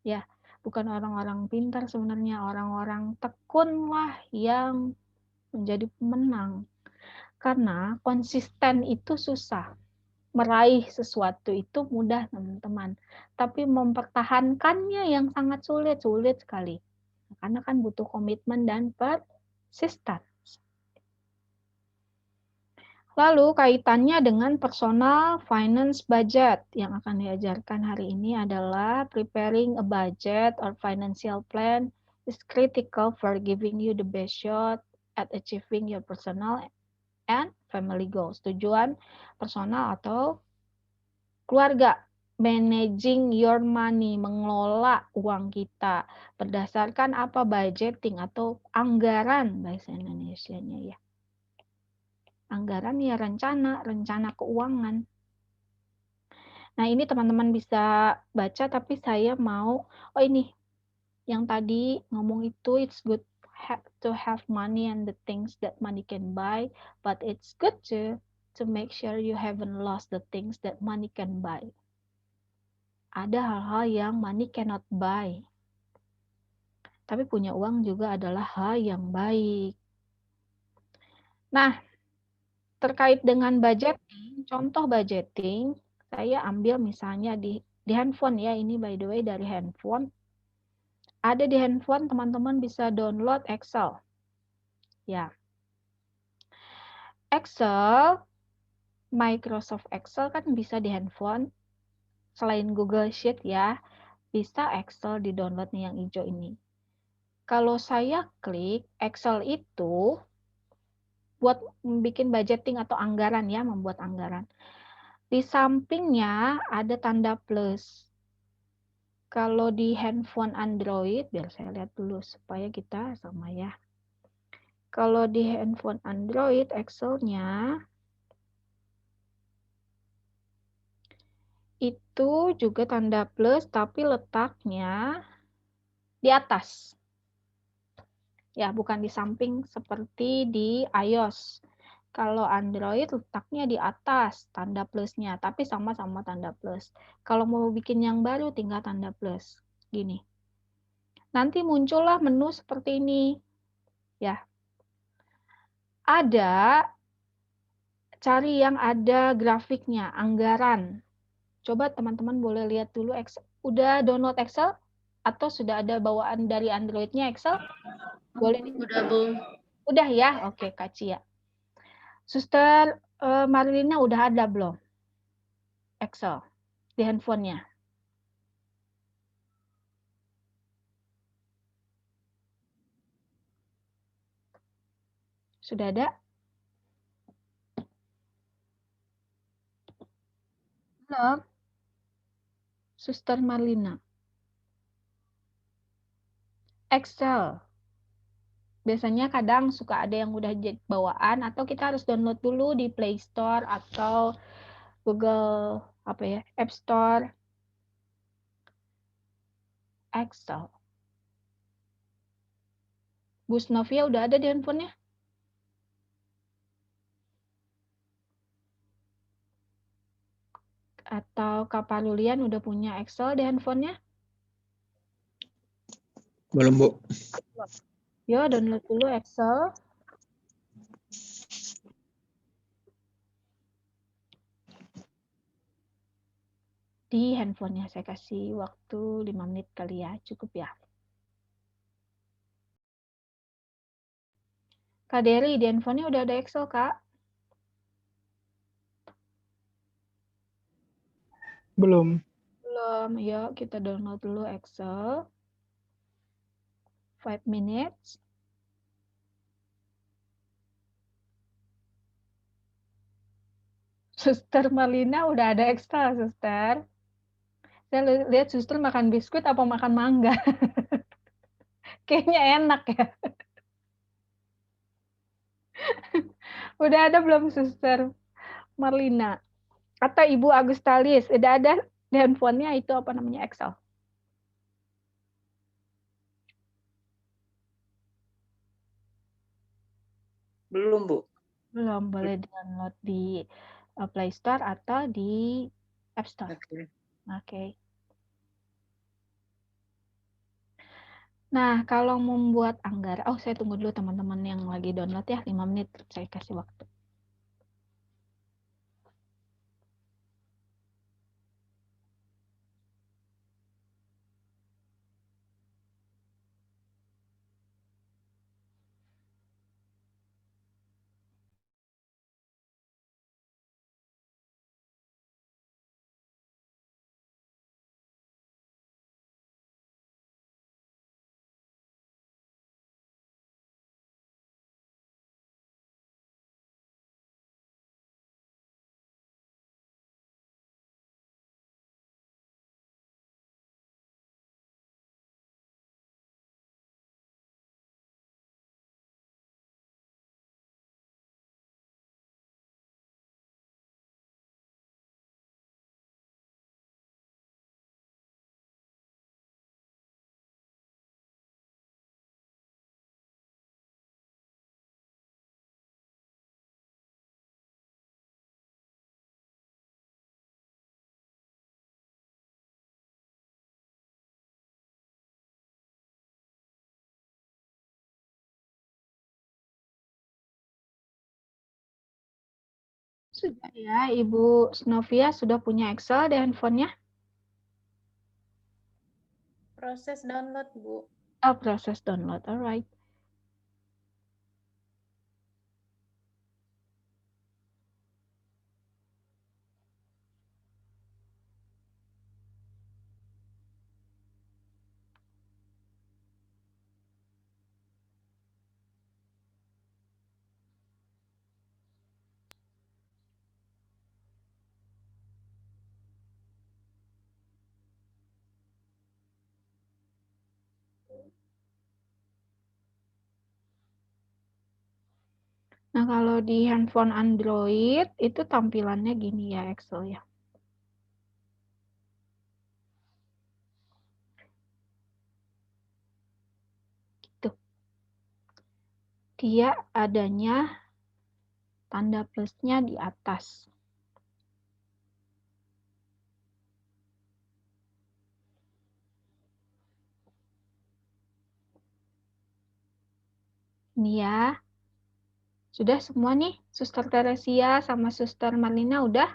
Ya, bukan orang-orang pintar sebenarnya, orang-orang tekunlah yang menjadi pemenang. Karena konsisten itu susah. Meraih sesuatu itu mudah, teman-teman. Tapi mempertahankannya yang sangat sulit sekali. Karena kan butuh komitmen dan persisten. Lalu kaitannya dengan personal finance budget. Yang akan diajarkan hari ini adalah preparing a budget or financial plan is critical for giving you the best shot at achieving your personal and family goals. Tujuan personal atau keluarga. Managing your money, mengelola uang kita. Berdasarkan apa? Budgeting atau anggaran bahasa Indonesianya ya. Anggaran ya rencana keuangan. Nah ini teman-teman bisa baca tapi saya mau, ini yang tadi ngomong itu it's good to have money and the things that money can buy, but it's good to make sure you haven't lost the things that money can buy. Ada hal-hal yang money cannot buy. Tapi punya uang juga adalah hal yang baik. Nah, terkait dengan budgeting, contoh budgeting, saya ambil misalnya di handphone ya, ini by the way dari handphone. Ada di handphone, teman-teman bisa download Excel. Ya. Excel, Microsoft Excel kan bisa di handphone. Selain Google Sheet ya, bisa Excel di-download nih yang hijau ini. Kalau saya klik Excel itu buat bikin budgeting atau anggaran ya, membuat anggaran. Di sampingnya ada tanda plus. Kalau di handphone Android, biar saya lihat dulu supaya kita sama ya. Kalau di handphone Android, Excel-nya itu juga tanda plus, tapi letaknya di atas. Ya, bukan di samping seperti di iOS. Kalau Android letaknya di atas tanda plusnya, tapi sama-sama tanda plus. Kalau mau bikin yang baru tinggal tanda plus. Gini. Nanti muncullah menu seperti ini. Ya. Ada, cari yang ada grafiknya, anggaran. Coba teman-teman boleh lihat dulu Excel. Udah download Excel? Atau sudah ada bawaan dari Android-nya Excel? Boleh. Udah, Bu. Udah ya? Oke, Kak Cia. Suster Marlina udah ada belum? Excel di handphonenya. Sudah ada? Belum. Suster Marlina. Excel. Biasanya kadang suka ada yang udah jadi bawaan atau kita harus download dulu di Play Store atau Google App Store. Excel. Bu Novia udah ada di handphonenya? Atau Kak Palulian udah punya Excel di handphonenya? Belum, Bu. Yo, download dulu Excel. Di handphonenya saya kasih waktu 5 menit kali ya, cukup ya. Kak Dery, di handphonenya udah ada Excel, Kak? Belum. Belum, yuk kita download dulu Excel. 5 minutes. Suster Marlina udah ada Excel, Suster. Saya lihat Suster makan biskuit apa makan mangga. Kayaknya enak ya. Udah ada belum Suster Marlina? Atau Ibu Agustalis, udah ada di handphonenya itu apa namanya Excel? Belum, Bu. Belum, boleh download di Play Store atau di App Store. Oke. Nah, kalau membuat anggaran, saya tunggu dulu teman-teman yang lagi download ya, 5 menit saya kasih waktu. Sudah ya, Ibu Snovia sudah punya Excel di handphonenya? Proses download, Bu. Oh, proses download, alright. Nah, kalau di handphone Android itu tampilannya gini ya Excel ya. Gitu. Dia adanya tanda plusnya di atas. Ini ya. Sudah semua nih, Suster Teresia sama Suster Marlina udah?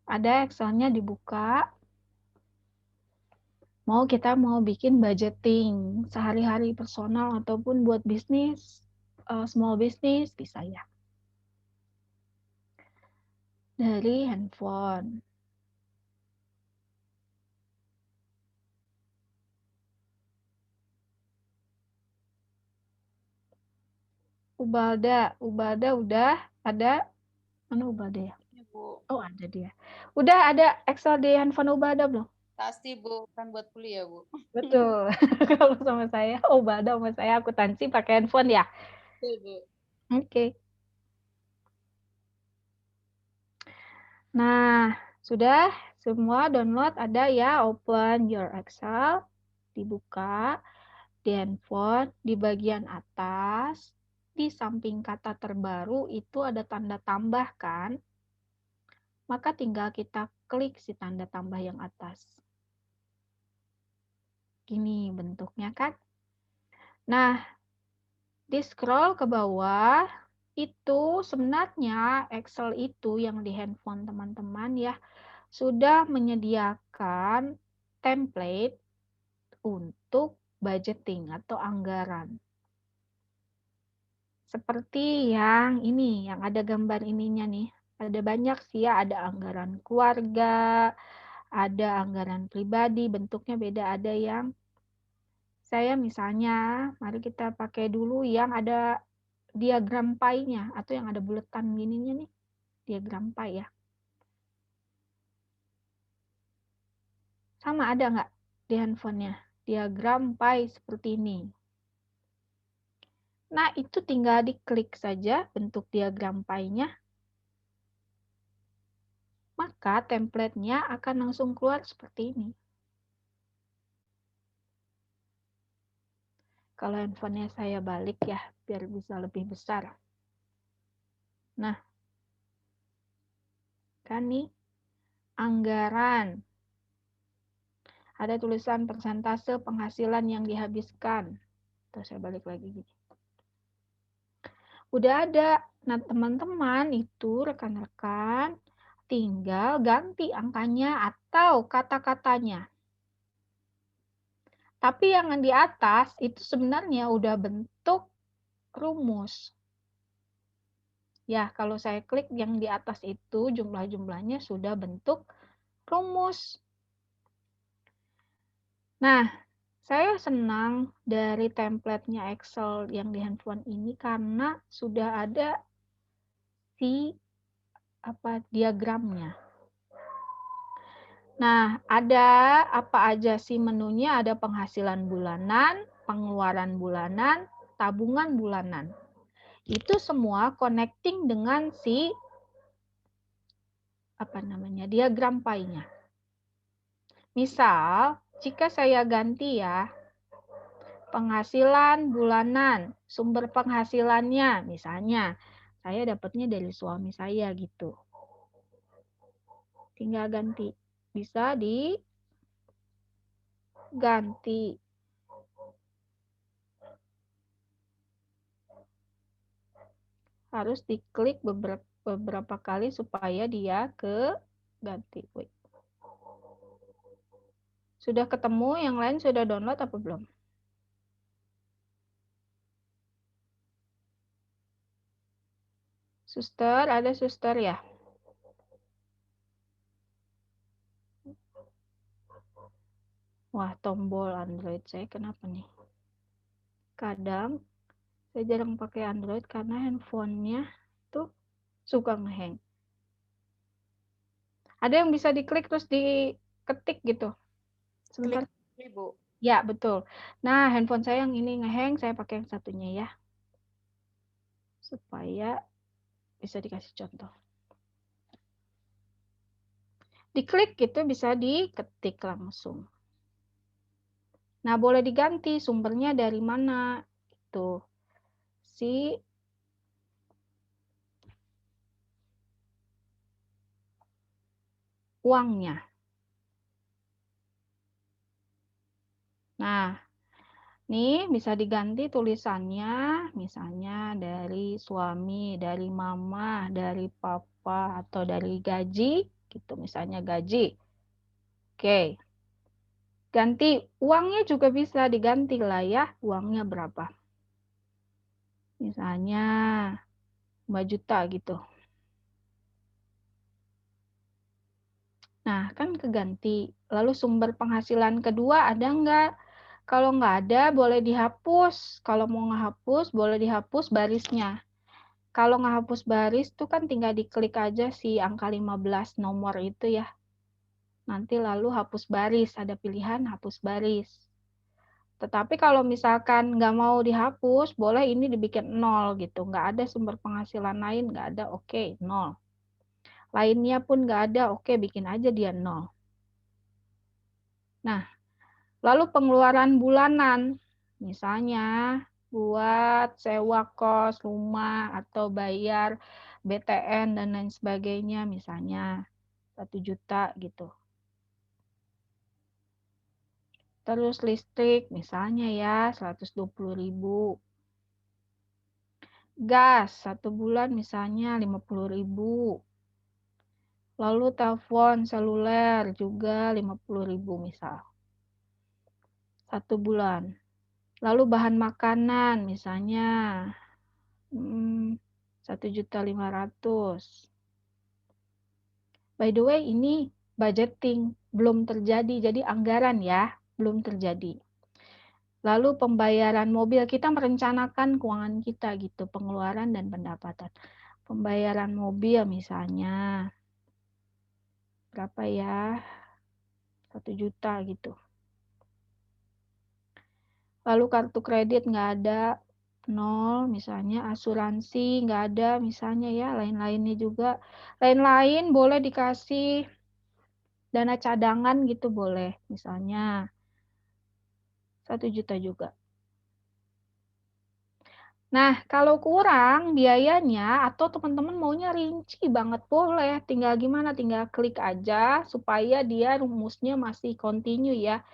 Ada Excelnya dibuka. Kita mau bikin budgeting sehari-hari personal ataupun buat bisnis, small business bisa ya. Dari handphone. Ubalda udah ada. Mana Ubada ya? Ya, Bu. Oh, ada dia. Udah ada Excel di handphone Ubada belum? Pasti, Bu. Kan buat kuliah, Bu. Betul. Kalau sama saya, Ubada sama saya akuntansi pakai handphone ya. Betul, Bu. Oke. Nah, sudah semua download ada ya. Open your Excel, dibuka di handphone, di bagian atas, di samping kata terbaru itu ada tanda tambah kan? Maka tinggal kita klik si tanda tambah yang atas. Gini bentuknya kan? Nah, di scroll ke bawah, itu sebenarnya Excel itu yang di handphone teman-teman ya, sudah menyediakan template untuk budgeting atau anggaran. Seperti yang ini, yang ada gambar ininya nih. Ada banyak sih ya, ada anggaran keluarga, ada anggaran pribadi, bentuknya beda. Ada yang saya misalnya, mari kita pakai dulu yang ada diagram pie-nya atau yang ada buletan gininya nih, diagram pie ya. Sama ada nggak di handphonenya? Diagram pie seperti ini. Nah, itu tinggal diklik saja bentuk diagram pie-nya. Maka template-nya akan langsung keluar seperti ini. Kalau handphonenya saya balik ya, biar bisa lebih besar. Nah, kan nih, anggaran. Ada tulisan persentase penghasilan yang dihabiskan. Terus saya balik lagi gini. Udah ada. Nah, teman-teman itu, rekan-rekan, tinggal ganti angkanya atau kata-katanya. Tapi yang di atas itu sebenarnya udah bentuk rumus. Ya, kalau saya klik yang di atas itu jumlah-jumlahnya sudah bentuk rumus. Nah, saya senang dari template-nya Excel yang di handphone ini karena sudah ada si diagramnya. Nah, ada apa aja sih menunya? Ada penghasilan bulanan, pengeluaran bulanan, tabungan bulanan. Itu semua connecting dengan si diagram pie-nya. Misal, jika saya ganti ya, penghasilan bulanan, sumber penghasilannya, misalnya, saya dapatnya dari suami saya gitu. Tinggal ganti. Bisa diganti. Harus diklik beberapa kali supaya dia ganti. Wait. Sudah ketemu? Yang lain sudah download apa belum? Suster, ada suster ya? Wah, tombol Android saya kenapa nih? Kadang saya jarang pakai Android karena handphonenya tuh suka ngehang. Ada yang bisa diklik terus diketik gitu? Sebentar. Klik, Bu. Ya, betul. Nah, handphone saya yang ini ngehang, saya pakai yang satunya ya. Supaya bisa dikasih contoh. Diklik gitu bisa diketik langsung. Nah, boleh diganti sumbernya dari mana? Itu si uangnya. Nah, nih bisa diganti tulisannya, misalnya dari suami, dari mama, dari papa, atau dari gaji, gitu misalnya gaji. Oke. Ganti uangnya juga bisa diganti lah ya, uangnya berapa. Misalnya 5 juta gitu. Nah, kan keganti. Lalu sumber penghasilan kedua ada nggak? Kalau nggak ada, boleh dihapus. Kalau mau ngehapus, boleh dihapus barisnya. kalau ngehapus baris tuh kan tinggal diklik aja si angka 15 nomor itu ya. Nanti lalu hapus baris, ada pilihan hapus baris. Tetapi kalau misalkan nggak mau dihapus, boleh ini dibikin 0 gitu. Nggak ada sumber penghasilan lain, nggak ada, oke, 0. Lainnya pun nggak ada, oke, bikin aja dia 0. Nah, lalu pengeluaran bulanan, misalnya buat sewa kos, rumah, atau bayar BTN dan lain sebagainya, misalnya 1 juta gitu. Terus listrik, misalnya ya 120.000. Gas, 1 bulan misalnya 50.000. Lalu telepon seluler juga 50.000 misal. 1 bulan. Lalu bahan makanan misalnya 1.500.000. By the way, ini budgeting belum terjadi, jadi anggaran ya, belum terjadi. Lalu pembayaran mobil, kita merencanakan keuangan kita gitu, pengeluaran dan pendapatan. Pembayaran mobil misalnya berapa ya? 1 juta gitu. Lalu kartu kredit nggak ada, 0 misalnya, asuransi nggak ada misalnya ya, lain-lainnya juga. Lain-lain boleh dikasih dana cadangan gitu boleh, misalnya 1 juta juga. Nah, kalau kurang biayanya atau teman-teman maunya rinci banget boleh, tinggal gimana? Tinggal klik aja supaya dia rumusnya masih continue ya.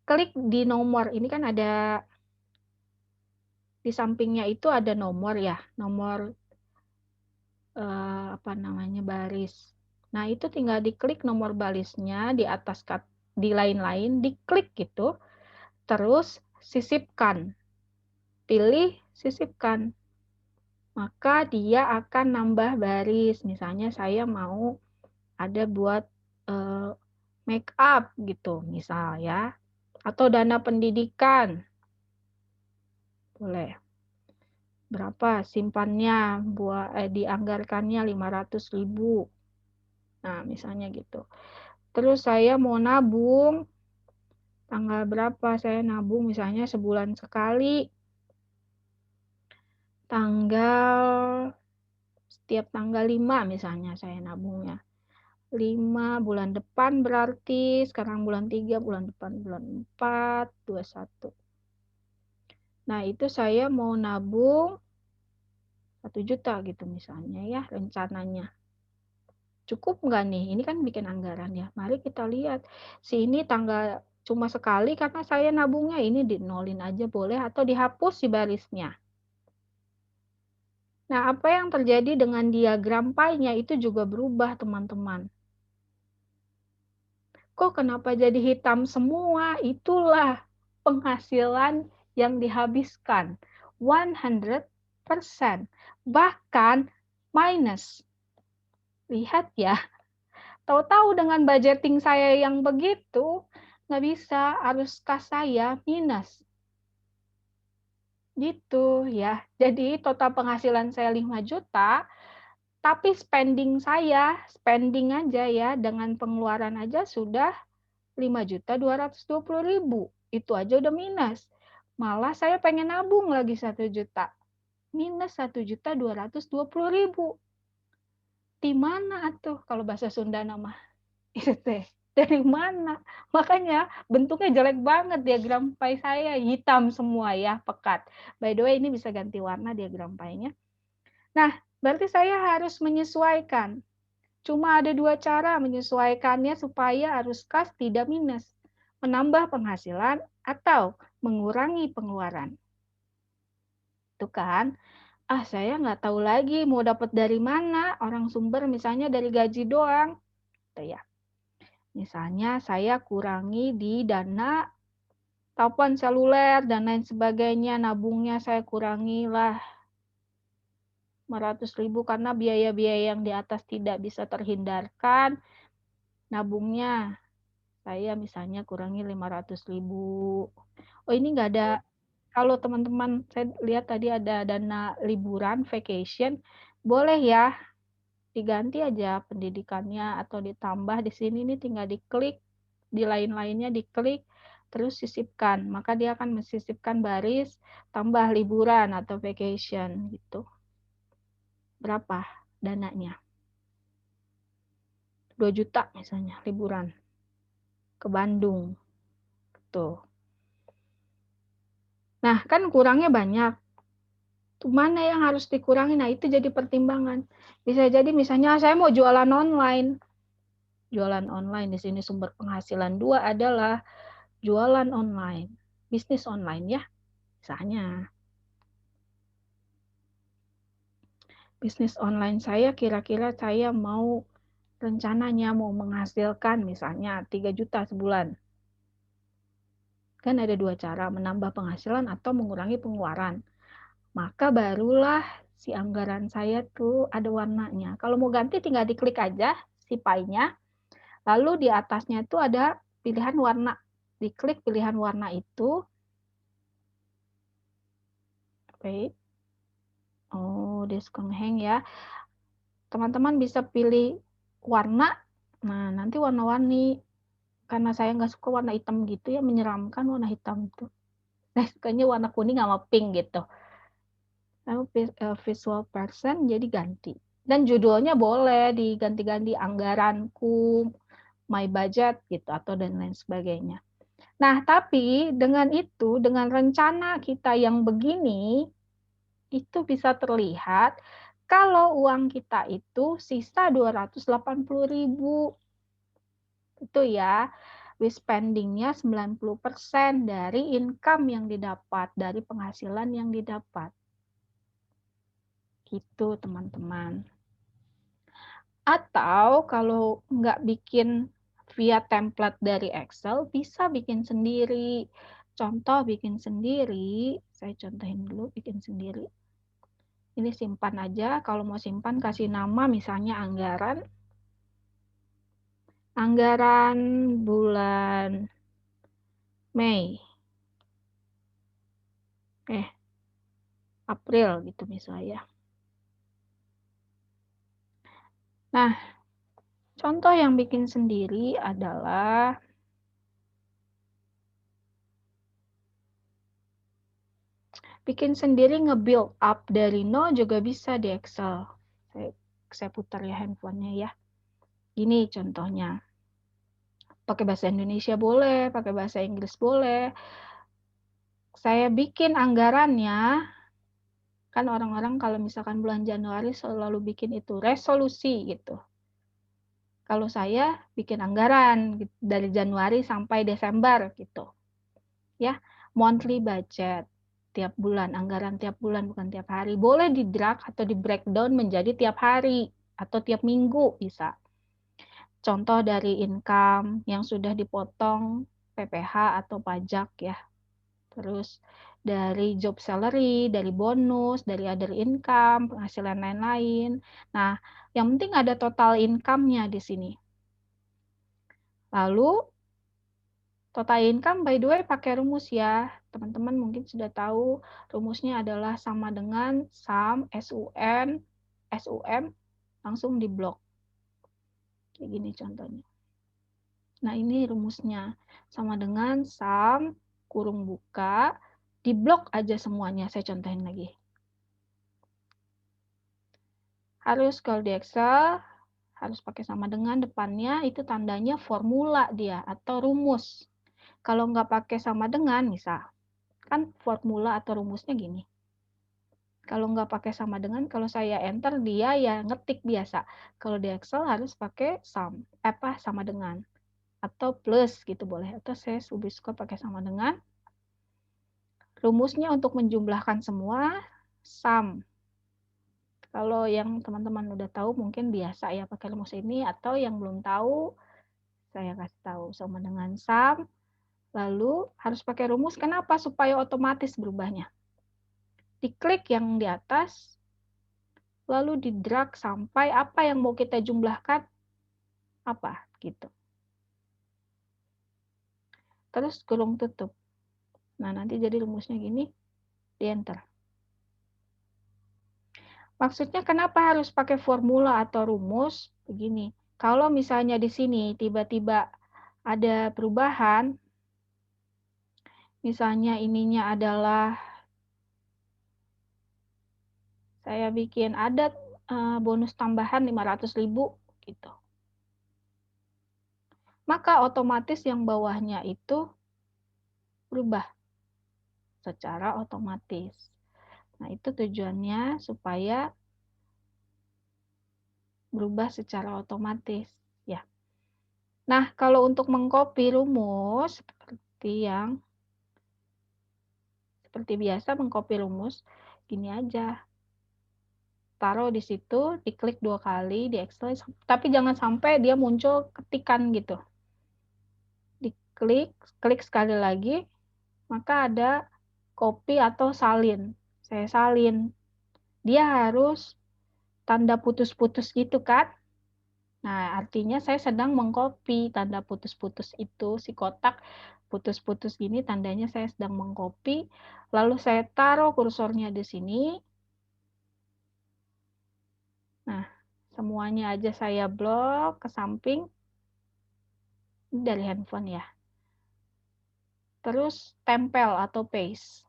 Klik di nomor, ini kan ada di sampingnya itu ada nomor ya, nomor apa namanya baris. Nah, itu tinggal diklik nomor barisnya di atas di lain-lain, diklik gitu. Terus sisipkan. Pilih sisipkan. Maka dia akan nambah baris. Misalnya saya mau ada buat make up gitu, misal ya. Atau dana pendidikan. Boleh. Berapa simpannya buat dianggarkannya 500.000. Nah, misalnya gitu. Terus saya mau nabung tanggal berapa saya nabung, misalnya sebulan sekali. Setiap tanggal 5 misalnya saya nabungnya. 5 bulan depan berarti sekarang bulan 3, bulan depan bulan 4, 21. Nah, itu saya mau nabung 1 juta gitu misalnya ya rencananya. Cukup nggak nih? Ini kan bikin anggaran ya. Mari kita lihat. Si ini tanggal cuma sekali karena saya nabungnya, ini dinolin aja boleh atau dihapus si barisnya. Nah, apa yang terjadi dengan diagram pie-nya itu juga berubah, teman-teman. Kok kenapa jadi hitam semua? Itulah penghasilan yang dihabiskan. 100%. Bahkan minus. Lihat ya. Tahu-tahu dengan budgeting saya yang begitu, nggak bisa, arus kas saya minus. Gitu ya. Jadi total penghasilan saya 5 juta, tapi spending aja ya, dengan pengeluaran aja sudah 5.220.000. Itu aja udah minus. Malah saya pengen nabung lagi 1 juta. Minus 1.220.000. Di mana tuh kalau bahasa Sunda nama? Itu teh. Dari mana? Makanya bentuknya jelek banget diagram pie saya, hitam semua ya, pekat. By the way, ini bisa ganti warna diagram pie-nya. Nah, berarti saya harus menyesuaikan. Cuma ada 2 cara menyesuaikannya supaya arus kas tidak minus. Menambah penghasilan atau mengurangi pengeluaran. Itu kan, saya nggak tahu lagi mau dapat dari mana, orang sumber misalnya dari gaji doang. Gitu ya. Misalnya saya kurangi di dana telepon seluler dan lain sebagainya, nabungnya saya kurangi lah 500.000 karena biaya-biaya yang di atas tidak bisa terhindarkan. Nabungnya saya misalnya kurangi 500.000. Oh, ini nggak ada kalau teman-teman, saya lihat tadi ada dana liburan, vacation, boleh ya diganti aja pendidikannya atau ditambah di sini nih tinggal diklik, di lain-lainnya diklik, terus sisipkan. Maka dia akan mensisipkan baris tambah liburan atau vacation gitu. Berapa dananya? 2 juta misalnya liburan ke Bandung. Tuh. Nah, kan kurangnya banyak. Tuh, mana yang harus dikurangi? Nah, itu jadi pertimbangan. Bisa jadi misalnya saya mau jualan online. Jualan online di sini sumber penghasilan 2 adalah jualan online, bisnis online ya. Misalnya bisnis online saya kira-kira saya mau rencananya mau menghasilkan misalnya 3 juta sebulan. Kan ada 2 cara, menambah penghasilan atau mengurangi pengeluaran. Maka barulah si anggaran saya tuh ada warnanya. Kalau mau ganti tinggal diklik aja si pie-nya. Lalu di atasnya itu ada pilihan warna. Diklik pilihan warna itu. Wait. Oh, diskongheng ya. Teman-teman bisa pilih warna. Nah, nanti warna-warni. Karena saya nggak suka warna hitam gitu ya, menyeramkan warna hitam tuh. Saya sukanya warna kuning sama pink gitu. Lalu visual person jadi ganti. Dan judulnya boleh diganti-ganti anggaranku, my budget gitu atau dan lain sebagainya. Nah, tapi dengan itu, dengan rencana kita yang begini, itu bisa terlihat kalau uang kita itu sisa 280.000. Itu ya, with spending-nya 90% dari income yang didapat, dari penghasilan yang didapat. Gitu teman-teman. Atau kalau nggak bikin via template dari Excel, bisa bikin sendiri. Contoh bikin sendiri, saya contohin dulu bikin sendiri. Ini simpan aja, kalau mau simpan kasih nama misalnya anggaran. Anggaran bulan Mei. April gitu misalnya. Nah, contoh yang bikin sendiri adalah bikin sendiri nge-build up dari nol juga bisa di Excel. Saya putar ya handphonenya ya. Gini contohnya. Pakai bahasa Indonesia boleh, pakai bahasa Inggris boleh. Saya bikin anggarannya, kan orang-orang kalau misalkan bulan Januari selalu bikin itu resolusi gitu. Kalau saya bikin anggaran gitu, dari Januari sampai Desember gitu. Ya, monthly budget tiap bulan, anggaran tiap bulan bukan tiap hari. Boleh di drag atau di breakdown menjadi tiap hari atau tiap minggu bisa. Contoh dari income yang sudah dipotong PPh atau pajak ya. Terus dari job salary, dari bonus, dari other income, penghasilan lain-lain. Nah, yang penting ada total income-nya di sini. Lalu total income by the way pakai rumus ya. Teman-teman mungkin sudah tahu rumusnya adalah sama dengan sum SUM langsung diblok. Kayak gini contohnya. Nah, ini rumusnya. Sama dengan sum kurung buka diblok aja semuanya. Saya contohin lagi. Harus kalau di Excel harus pakai sama dengan depannya itu tandanya formula dia atau rumus. Kalau nggak pakai sama dengan, misal, kan formula atau rumusnya gini. Kalau nggak pakai sama dengan, kalau saya enter, dia ya ngetik biasa. Kalau di Excel harus pakai sum, sama dengan. Atau plus gitu boleh. Atau saya lebih suka pakai sama dengan. Rumusnya untuk menjumlahkan semua, sum. Kalau yang teman-teman udah tahu mungkin biasa ya pakai rumus ini. Atau yang belum tahu, saya kasih tahu sama dengan sum. Lalu harus pakai rumus, kenapa? Supaya otomatis berubahnya. Diklik yang di atas, lalu di drag sampai apa yang mau kita jumlahkan, apa gitu. Terus kurung tutup. Nah, nanti jadi rumusnya gini, di enter. Maksudnya kenapa harus pakai formula atau rumus? Begini, kalau misalnya di sini tiba-tiba ada perubahan, misalnya ininya adalah, saya bikin ada bonus tambahan 500.000 gitu. Maka otomatis yang bawahnya itu berubah secara otomatis. Nah, itu tujuannya supaya berubah secara otomatis ya. Nah, kalau untuk mengcopy rumus seperti biasa mengcopy rumus gini aja. Taruh di situ, diklik 2 kali di Excel, tapi jangan sampai dia muncul ketikan gitu. Diklik, klik sekali lagi, maka ada copy atau salin. Saya salin. Dia harus tanda putus-putus gitu kan. Nah, artinya saya sedang mengcopy tanda putus-putus itu, si kotak putus-putus gini tandanya saya sedang mengcopy. Lalu saya taruh kursornya di sini. Nah, semuanya aja saya blok ke samping. Ini dari handphone ya. Terus tempel atau paste.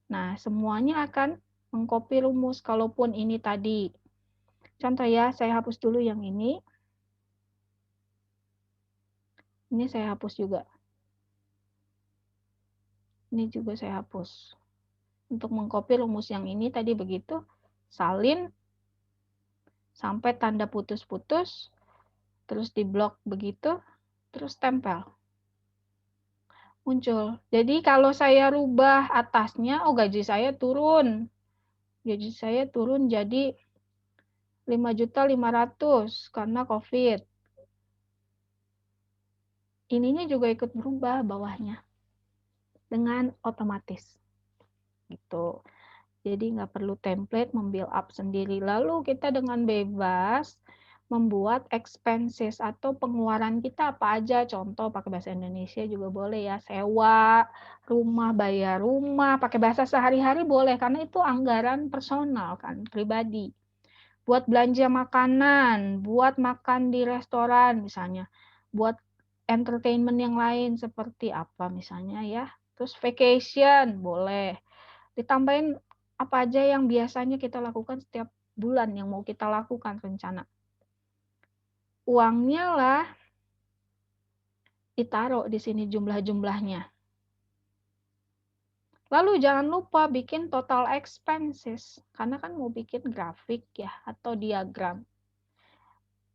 Nah, semuanya akan mengcopy rumus. Kalaupun ini tadi, contoh ya, saya hapus dulu yang ini. Ini saya hapus juga. Ini juga saya hapus. Untuk mengcopy rumus yang ini tadi begitu, salin sampai tanda putus-putus, terus diblok begitu, terus tempel. Muncul. Jadi kalau saya rubah atasnya, oh gaji saya turun. Gaji saya turun jadi 5.500.000 karena COVID. Ininya juga ikut berubah bawahnya dengan otomatis. Gitu. Jadi nggak perlu template membuild up sendiri. Lalu kita dengan bebas membuat expenses atau pengeluaran kita apa aja. Contoh pakai bahasa Indonesia juga boleh ya. Sewa rumah, bayar rumah, pakai bahasa sehari-hari boleh karena itu anggaran personal kan, pribadi. Buat belanja makanan, buat makan di restoran misalnya, buat entertainment yang lain seperti apa misalnya ya. Terus vacation boleh. Ditambahin apa aja yang biasanya kita lakukan setiap bulan yang mau kita lakukan rencana. Uangnya lah ditaruh di sini jumlah-jumlahnya. Lalu jangan lupa bikin total expenses karena kan mau bikin grafik ya atau diagram.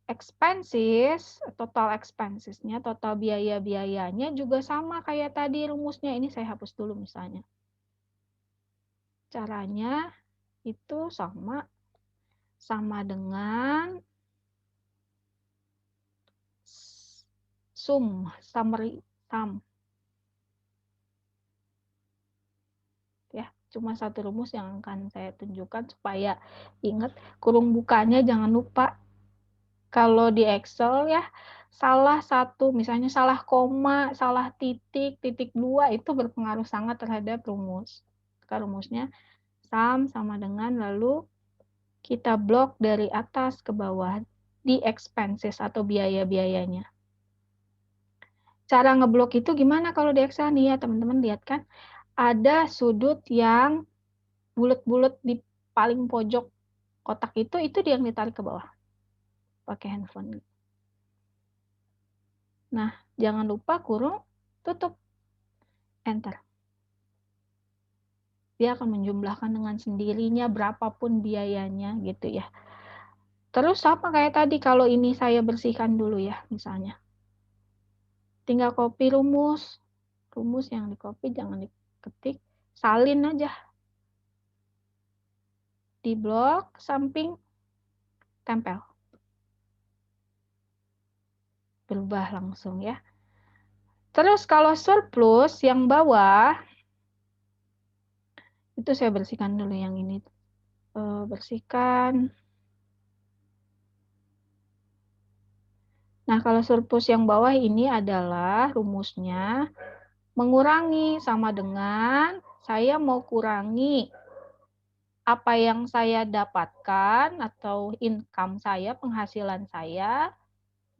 Expenses, total expensesnya, total biaya-biayanya juga sama kayak tadi rumusnya. Ini saya hapus dulu misalnya. Caranya itu sama dengan summary sum. Ya, cuma satu rumus yang akan saya tunjukkan supaya ingat. Kurung bukanya jangan lupa. Kalau di Excel ya, salah satu, misalnya salah koma, salah titik, titik 2 itu berpengaruh sangat terhadap rumus. Maka rumusnya sum sama dengan lalu kita blok dari atas ke bawah di expenses atau biaya-biayanya. Cara ngeblok itu gimana kalau di Excel nih ya teman-teman lihat kan ada sudut yang bulat-bulat di paling pojok kotak itu dia yang ditarik ke bawah pakai handphone. Nah, jangan lupa kurung, tutup, enter. Dia akan menjumlahkan dengan sendirinya berapapun biayanya gitu ya. Terus sama kayak tadi kalau ini saya bersihkan dulu ya misalnya. Tinggal copy rumus yang di-copy jangan diketik, salin aja. Di blok samping tempel. Berubah langsung ya. Terus kalau surplus yang bawah itu saya bersihkan dulu yang ini. Bersihkan. Nah, kalau surplus yang bawah ini adalah rumusnya Mengurangi sama dengan saya mau kurangi apa yang saya dapatkan atau income saya, penghasilan saya,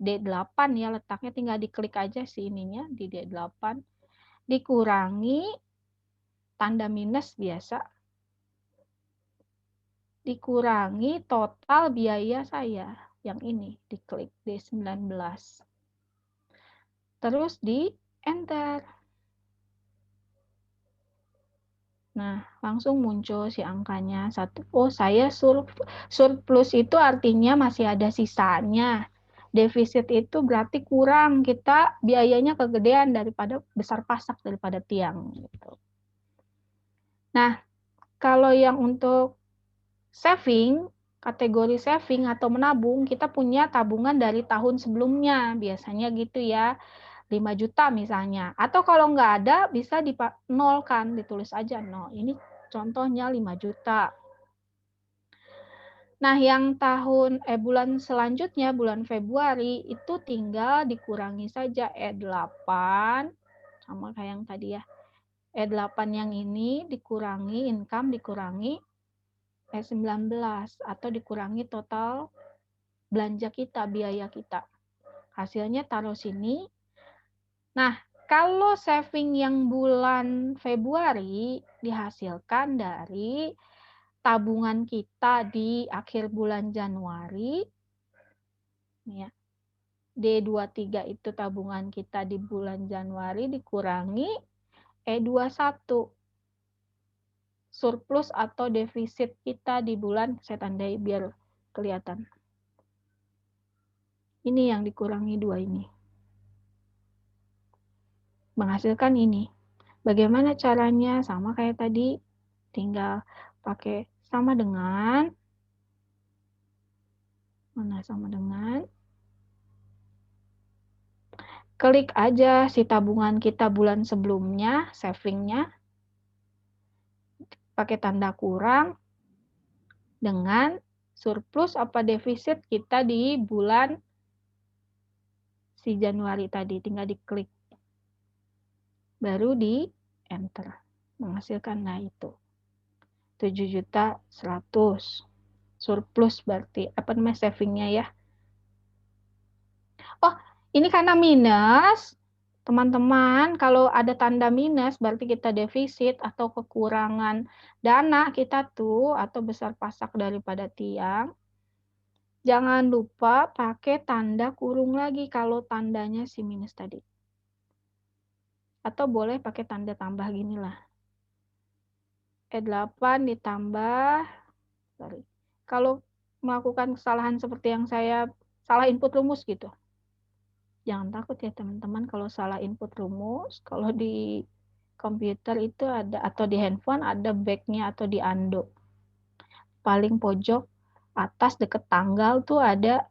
D8 ya, letaknya tinggal diklik aja sih ininya di D8, dikurangi tanda minus biasa, dikurangi total biaya saya, yang ini diklik D19. Terus di enter. Nah, langsung muncul si angkanya 1. Oh, saya surplus itu artinya masih ada sisanya. Defisit itu berarti kurang, kita biayanya kegedean daripada besar pasak daripada tiang. Gitu. Nah, kalau yang untuk saving, kategori saving atau menabung, kita punya tabungan dari tahun sebelumnya. Biasanya gitu ya. 5 juta misalnya. Atau kalau nggak ada, bisa nolkan, ditulis aja 0. Ini contohnya 5 juta. Nah, yang bulan selanjutnya, bulan Februari, itu tinggal dikurangi saja E8, sama kayak yang tadi ya. E8 yang ini dikurangi, income dikurangi E19, atau dikurangi total belanja kita, biaya kita. Hasilnya taruh sini. Nah, kalau saving yang bulan Februari dihasilkan dari tabungan kita di akhir bulan Januari, ya, D23 itu tabungan kita di bulan Januari dikurangi E21, surplus atau defisit kita di bulan, saya tandai biar kelihatan. Ini yang dikurangi 2 ini. Menghasilkan ini. Bagaimana caranya? Sama kayak tadi, tinggal pakai sama dengan, mana sama dengan, klik aja si tabungan kita bulan sebelumnya, savingnya, pakai tanda kurang, dengan surplus apa defisit kita di bulan si Januari tadi, tinggal diklik. Baru di enter. Menghasilkan, nah itu. 7.100.000. Surplus berarti, apa namanya, savingnya ya. Oh, ini karena minus, teman-teman, kalau ada tanda minus berarti kita defisit atau kekurangan dana kita tuh, atau besar pasak daripada tiang. Jangan lupa pakai tanda kurung lagi kalau tandanya si minus tadi. Atau boleh pakai tanda tambah gini lah. E8 ditambah, sorry. Kalau melakukan kesalahan seperti yang saya salah input rumus gitu. Jangan takut ya teman-teman kalau salah input rumus. Kalau di komputer itu ada, atau di handphone ada back-nya atau di undo. Paling pojok atas deket tanggal tuh ada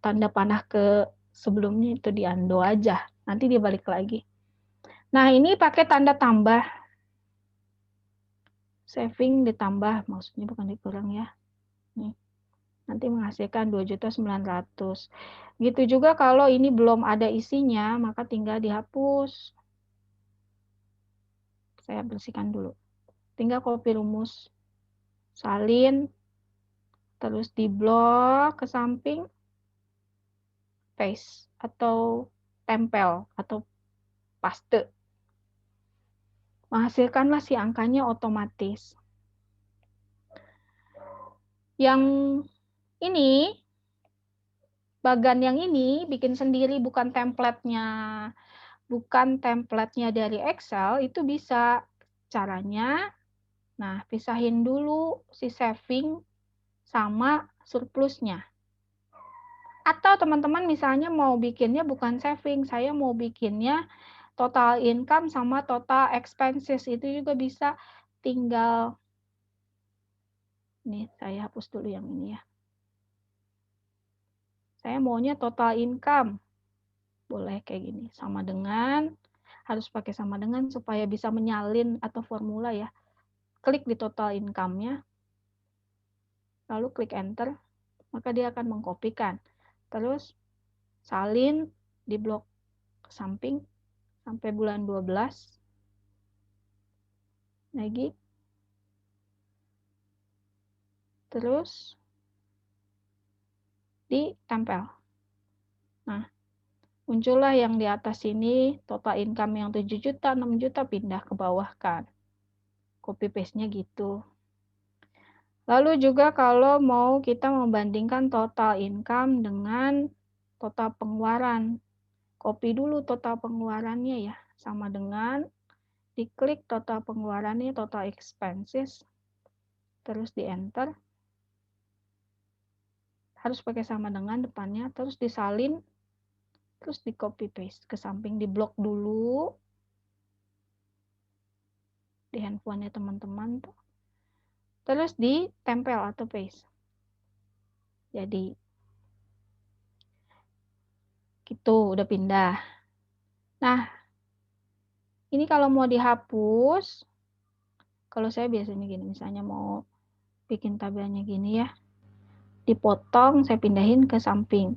tanda panah ke sebelumnya, itu di undo aja. Nanti dia balik lagi. Nah, ini pakai tanda tambah. Saving ditambah, maksudnya bukan dikurang ya. Nih. Nanti menghasilkan 2.900.000. Gitu juga kalau ini belum ada isinya, maka tinggal dihapus. Saya bersihkan dulu. Tinggal copy rumus, salin, terus di blok ke samping, paste atau tempel atau paste. Menghasilkanlah si angkanya otomatis. Yang ini, bagan yang ini bikin sendiri, bukan template-nya dari Excel, itu bisa caranya. Nah, pisahin dulu si saving sama surplusnya. Atau teman-teman misalnya mau bikinnya bukan saving, saya mau bikinnya total income sama total expenses, itu juga bisa. Tinggal, nih saya hapus dulu yang ini ya. Saya maunya total income. Boleh kayak gini, sama dengan, harus pakai sama dengan supaya bisa menyalin atau formula ya. Klik di total income-nya, lalu klik enter, maka dia akan mengkopikan. Terus salin di blok samping sampai bulan 12. Lagi. Terus ditempel. Nah, muncullah yang di atas ini, total income yang 7 juta, 6 juta, pindah ke bawah kan. Copy paste-nya gitu. Lalu juga kalau mau kita membandingkan total income dengan total pengeluaran. Copy dulu total pengeluarannya ya. Sama dengan diklik total pengeluarannya, total expenses. Terus di enter. Harus pakai sama dengan depannya. Terus disalin. Terus di copy paste ke samping, di blok dulu. Di handphonenya teman-teman tuh. Terus ditempel atau paste. Jadi gitu, udah pindah. Nah, ini kalau mau dihapus, kalau saya biasanya gini, misalnya mau bikin tabelnya gini ya, dipotong, saya pindahin ke samping.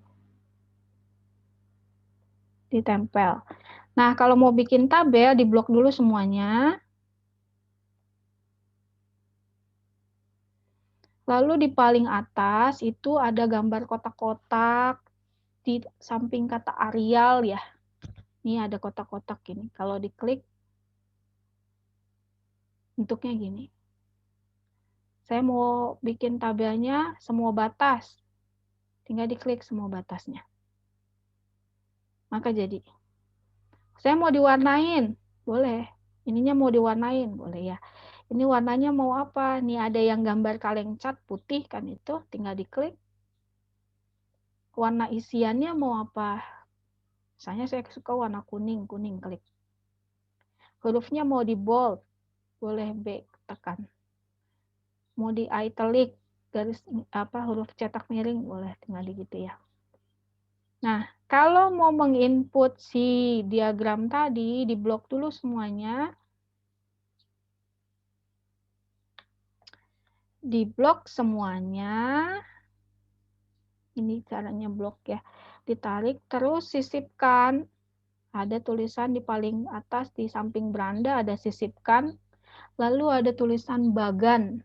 Ditempel. Nah, kalau mau bikin tabel, diblok dulu semuanya. Lalu di paling atas itu ada gambar kotak-kotak di samping kata Arial ya. Ini ada kotak-kotak gini. Kalau diklik, bentuknya gini. Saya mau bikin tabelnya semua batas. Tinggal diklik semua batasnya. Maka jadi. Saya mau diwarnain, boleh. Ininya mau diwarnain, boleh ya. Ini warnanya mau apa? Nih ada yang gambar kaleng cat putih kan itu, tinggal diklik. Warna isiannya mau apa? Misalnya saya suka warna kuning, kuning klik. Hurufnya mau di bold, boleh B tekan. Mau di italic, garis huruf cetak miring, boleh tinggal di gitu ya. Nah, kalau mau menginput si diagram tadi, diblok dulu semuanya. Diblok semuanya. Ini caranya blok ya. Ditarik, terus sisipkan. Ada tulisan di paling atas, di samping beranda ada sisipkan. Lalu ada tulisan bagan.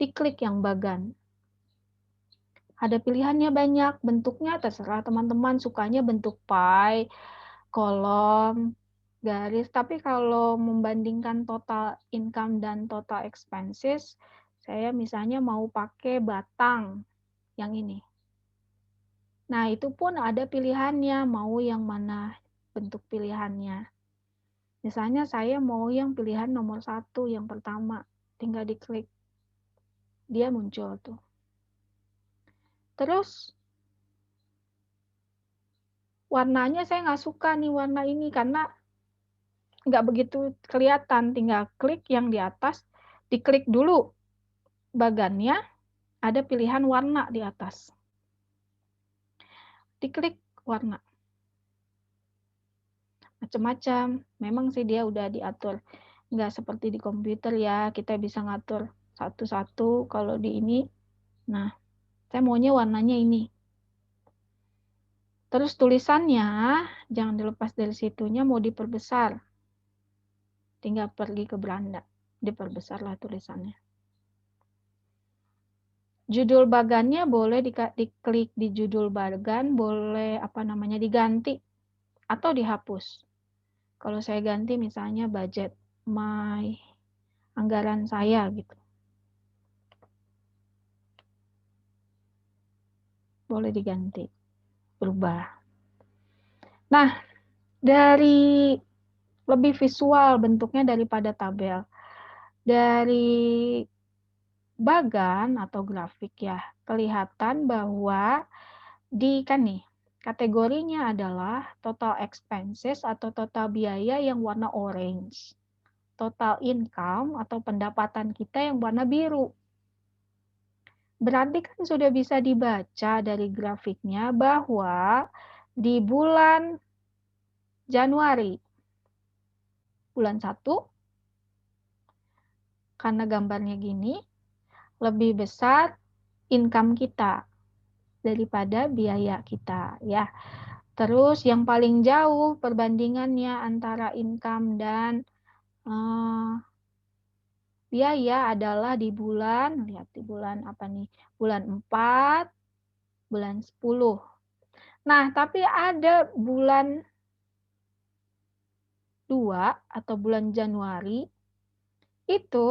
Diklik yang bagan. Ada pilihannya banyak, bentuknya terserah teman-teman sukanya bentuk pie, kolom, garis. Tapi kalau membandingkan total income dan total expenses, saya misalnya mau pakai batang yang ini. Nah, itu pun ada pilihannya, mau yang mana bentuk pilihannya. Misalnya saya mau yang pilihan nomor 1, yang pertama. Tinggal diklik. Dia muncul tuh. Terus, warnanya saya nggak suka nih warna ini, karena nggak begitu kelihatan. Tinggal klik yang di atas, diklik dulu bagannya, ada pilihan warna di atas. Diklik warna. Macam-macam. Memang sih dia udah diatur. Nggak seperti di komputer ya, kita bisa ngatur satu-satu. Kalau di ini, nah, saya maunya warnanya ini. Terus tulisannya, jangan dilepas dari situnya, mau diperbesar. Tinggal pergi ke beranda, diperbesarlah tulisannya. Judul bagannya boleh diklik di judul bagan, boleh diganti atau dihapus. Kalau saya ganti misalnya budget my anggaran saya gitu. Boleh diganti, berubah. Nah, dari lebih visual bentuknya daripada tabel. Dari bagan atau grafik ya, kelihatan bahwa kategorinya adalah total expenses atau total biaya yang warna orange. Total income atau pendapatan kita yang warna biru. Berarti kan sudah bisa dibaca dari grafiknya bahwa di bulan Januari, bulan 1, karena gambarnya gini, lebih besar income kita daripada biaya kita ya. Terus yang paling jauh perbandingannya antara income dan biaya adalah di bulan, lihat di bulan apa nih? Bulan 4, bulan 10. Nah, tapi ada bulan 2 atau bulan Januari, itu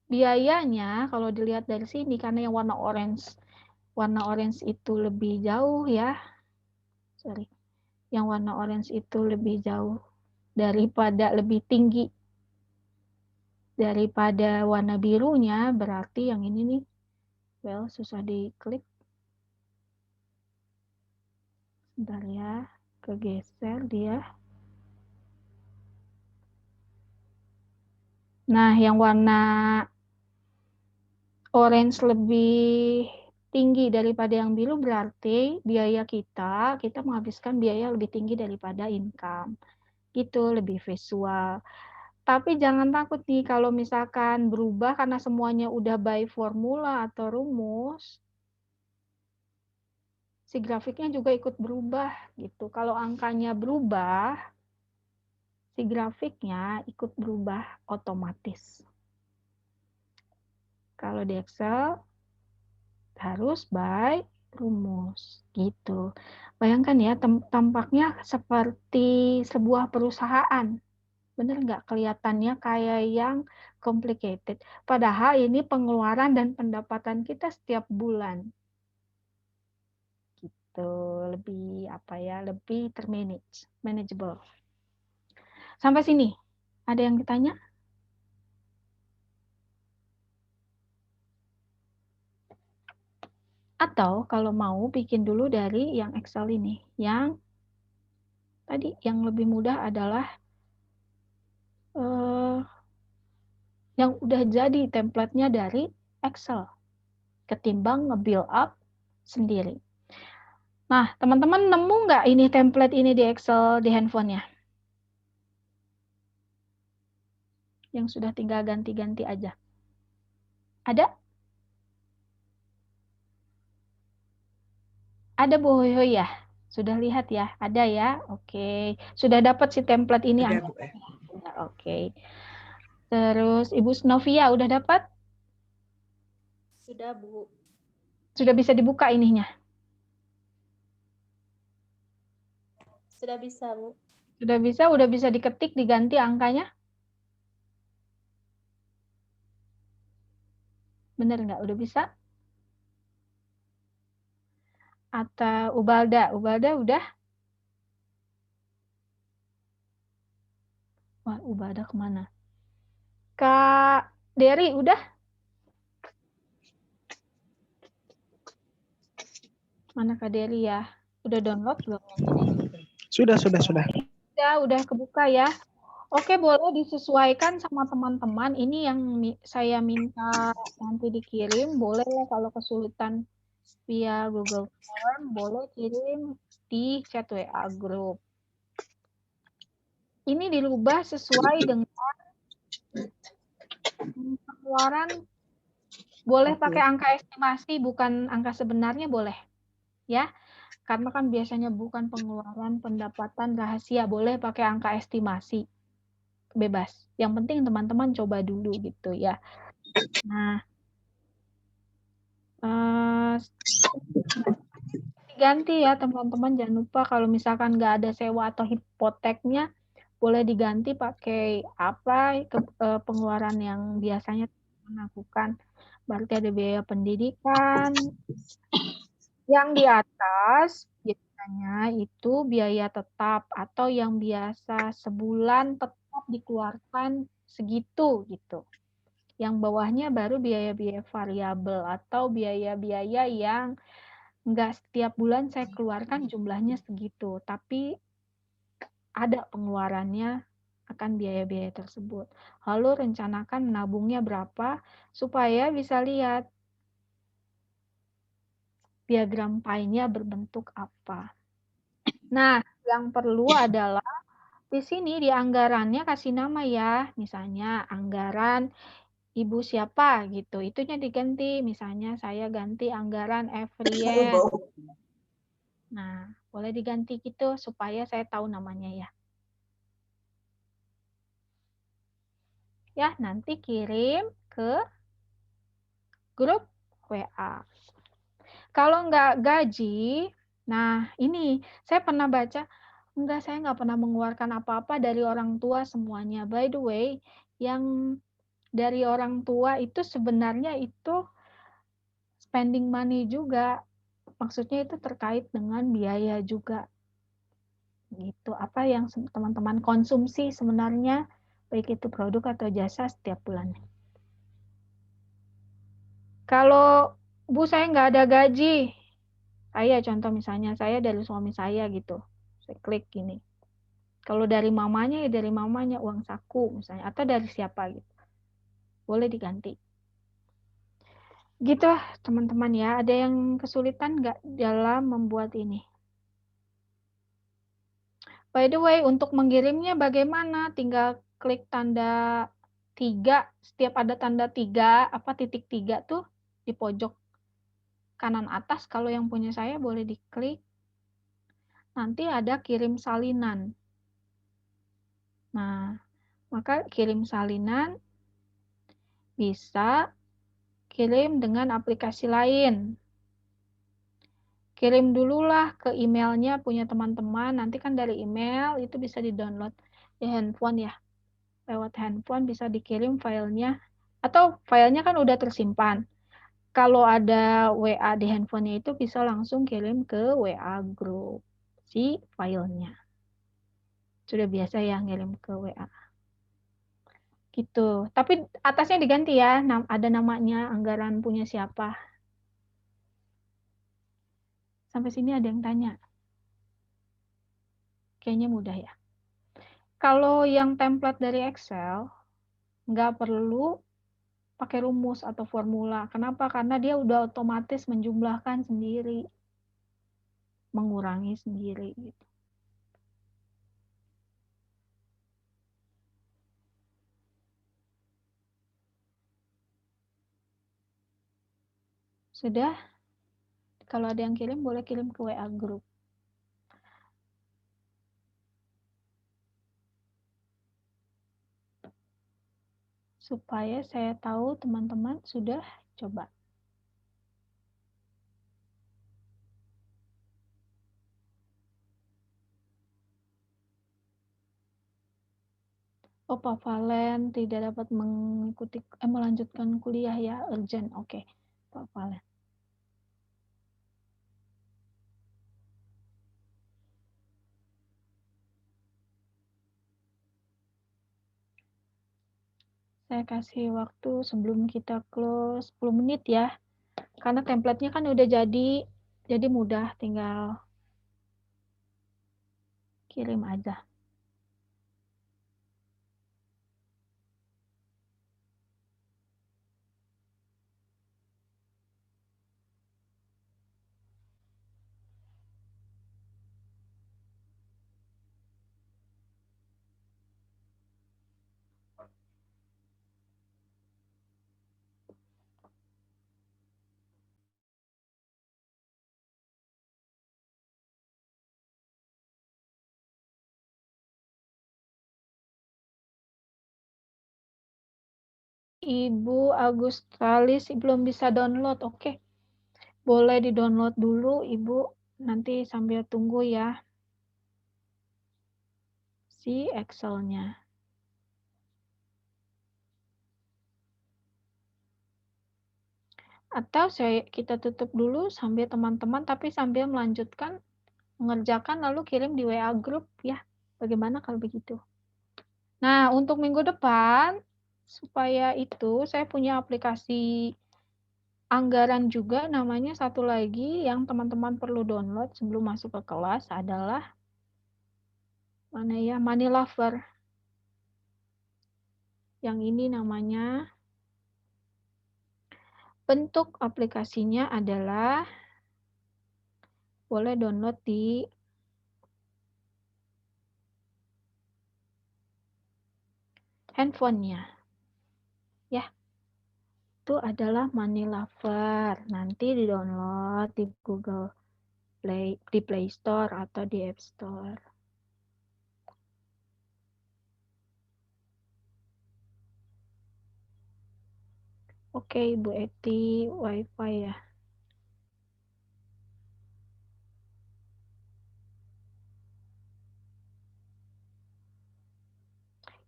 biayanya kalau dilihat dari sini, karena yang warna orange itu lebih jauh ya. Sorry. Yang warna orange itu lebih jauh daripada, lebih tinggi daripada warna birunya, berarti yang ini nih, well, susah diklik. Bentar ya, kegeser dia. Nah, yang warna orange lebih tinggi daripada yang biru berarti biaya kita menghabiskan biaya lebih tinggi daripada income. Gitu, lebih visual. Tapi jangan takut nih kalau misalkan berubah karena semuanya udah by formula atau rumus, si grafiknya juga ikut berubah gitu. Kalau angkanya berubah, si grafiknya ikut berubah otomatis. Kalau di Excel harus by rumus gitu. Bayangkan ya, tampaknya seperti sebuah perusahaan. Bener nggak? Kelihatannya kayak yang complicated. Padahal ini pengeluaran dan pendapatan kita setiap bulan. Gitu, lebih apa ya? Lebih termanage, manageable. Sampai sini, ada yang ditanya? Atau kalau mau bikin dulu dari yang Excel ini. Yang tadi yang lebih mudah adalah yang udah jadi template-nya dari Excel ketimbang nge-build up sendiri. Nah, teman-teman nemu nggak ini template ini di Excel di handphonenya? Yang sudah tinggal ganti-ganti aja. Ada? Ada Bu Hoy ya? Sudah lihat ya? Ada ya? Oke. Sudah dapat si template ini? Ada, Bu. Oke. Terus Ibu Novia udah dapat? Sudah, Bu. Sudah bisa dibuka ininya? Sudah bisa, Bu. Sudah bisa diketik, diganti angkanya? Bener nggak? Udah bisa? Atau Ubalda udah? Wah, Ubalda kemana? Kak Dery udah? Mana Kak Dery ya? Udah download belum? Sudah. Ya, udah kebuka ya. Oke, boleh disesuaikan sama teman-teman. Ini yang saya minta nanti dikirim. Boleh ya kalau kesulitan via Google Form, boleh kirim di chat WA group. Ini dirubah sesuai dengan pengeluaran. Boleh pakai angka estimasi, bukan angka sebenarnya boleh. Ya, karena kan biasanya bukan pengeluaran, pendapatan, rahasia. Boleh pakai angka estimasi. Bebas. Yang penting teman-teman coba dulu gitu ya. Nah, diganti ya teman-teman. Jangan lupa kalau misalkan nggak ada sewa atau hipoteknya, boleh diganti pakai apa pengeluaran yang biasanya melakukan. Berarti ada biaya pendidikan. Yang di atas biasanya itu biaya tetap atau yang biasa sebulan tetap dikeluarkan segitu gitu. Yang bawahnya baru biaya-biaya variabel atau biaya-biaya yang nggak setiap bulan saya keluarkan jumlahnya segitu, tapi ada pengeluarannya akan biaya-biaya tersebut. Lalu rencanakan menabungnya berapa supaya bisa lihat diagram pie-nya berbentuk apa. Nah, yang perlu adalah di sini di anggarannya kasih nama ya, misalnya anggaran Ibu siapa gitu, itunya diganti, misalnya saya ganti anggaran every year. Nah, Boleh diganti gitu supaya saya tahu namanya ya. Ya, nanti kirim ke grup WA. Kalau nggak gaji, nah ini saya pernah baca, saya nggak pernah mengeluarkan apa-apa dari orang tua semuanya. By the way, yang dari orang tua itu sebenarnya itu spending money juga. Maksudnya itu terkait dengan biaya juga. Gitu. Apa yang teman-teman konsumsi sebenarnya, baik itu produk atau jasa setiap bulannya. Kalau Bu saya nggak ada gaji, saya contoh misalnya saya dari suami saya gitu, saya klik gini. Kalau dari mamanya ya dari mamanya uang saku misalnya, atau dari siapa gitu, boleh diganti. Gitu teman-teman ya, ada yang kesulitan nggak dalam membuat ini? By the way, untuk mengirimnya bagaimana? Tinggal klik tanda 3, setiap ada tanda 3, titik 3 tuh di pojok kanan atas, kalau yang punya saya boleh diklik. Nanti ada kirim salinan. Nah, maka kirim salinan bisa kirim dengan aplikasi lain. Kirim dululah ke emailnya punya teman-teman, nanti kan dari email itu bisa di-download di handphone ya. Lewat handphone bisa dikirim filenya, atau filenya kan udah tersimpan. Kalau ada WA di handphonenya itu bisa langsung kirim ke WA group si filenya. Sudah biasa ya ngirim ke WA. Gitu. Tapi atasnya diganti ya, ada namanya, anggaran punya siapa. Sampai sini ada yang tanya? Kayaknya mudah ya. Kalau yang template dari Excel, nggak perlu pakai rumus atau formula. Kenapa? Karena dia udah otomatis menjumlahkan sendiri, mengurangi sendiri. Gitu. Sudah? Kalau ada yang kirim, boleh kirim ke WA group. Supaya saya tahu teman-teman sudah coba. Oh, Pak Valen tidak dapat melanjutkan kuliah ya, urgent. Oke, Pak Valen. Saya kasih waktu sebelum kita close 10 menit ya. Karena template-nya kan udah jadi mudah, tinggal kirim aja. Ibu Agustalis belum bisa download. Oke. Boleh di-download dulu, Ibu. Nanti sambil tunggu ya. Si Excel-nya. Atau kita tutup dulu sambil teman-teman, tapi sambil melanjutkan mengerjakan lalu kirim di WA group ya. Bagaimana kalau begitu? Nah, untuk minggu depan, supaya itu saya punya aplikasi anggaran juga, namanya satu lagi yang teman-teman perlu download sebelum masuk ke kelas adalah mana ya, Money Lover. Yang ini namanya, bentuk aplikasinya adalah boleh download di handphonenya. Ya. Itu adalah Money Lover. Nanti di-download di Google Play Store atau di App Store. Oke, Ibu Eti, WiFi ya.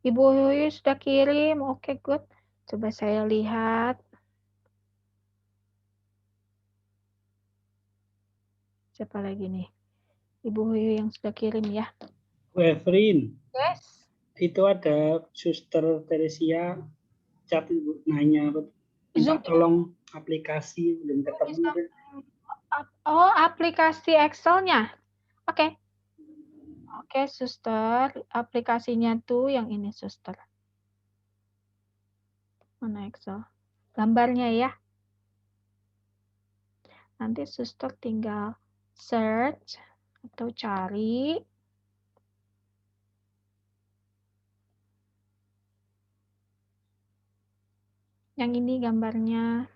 Ibu Yuyu sudah kirim. Oke, good. Coba saya lihat. Siapa lagi nih? Ibu Yuyu yang sudah kirim ya. Bu Efrin. Yes. Itu ada Suster Teresia chat Ibu nanya, minta tolong aplikasi belum ketemu. Oh, aplikasi Excel-nya. Oke. Oke, Suster. Aplikasinya tuh yang ini, Suster. Mana Excel? Gambarnya ya. Nanti Suster tinggal search atau cari. Yang ini gambarnya.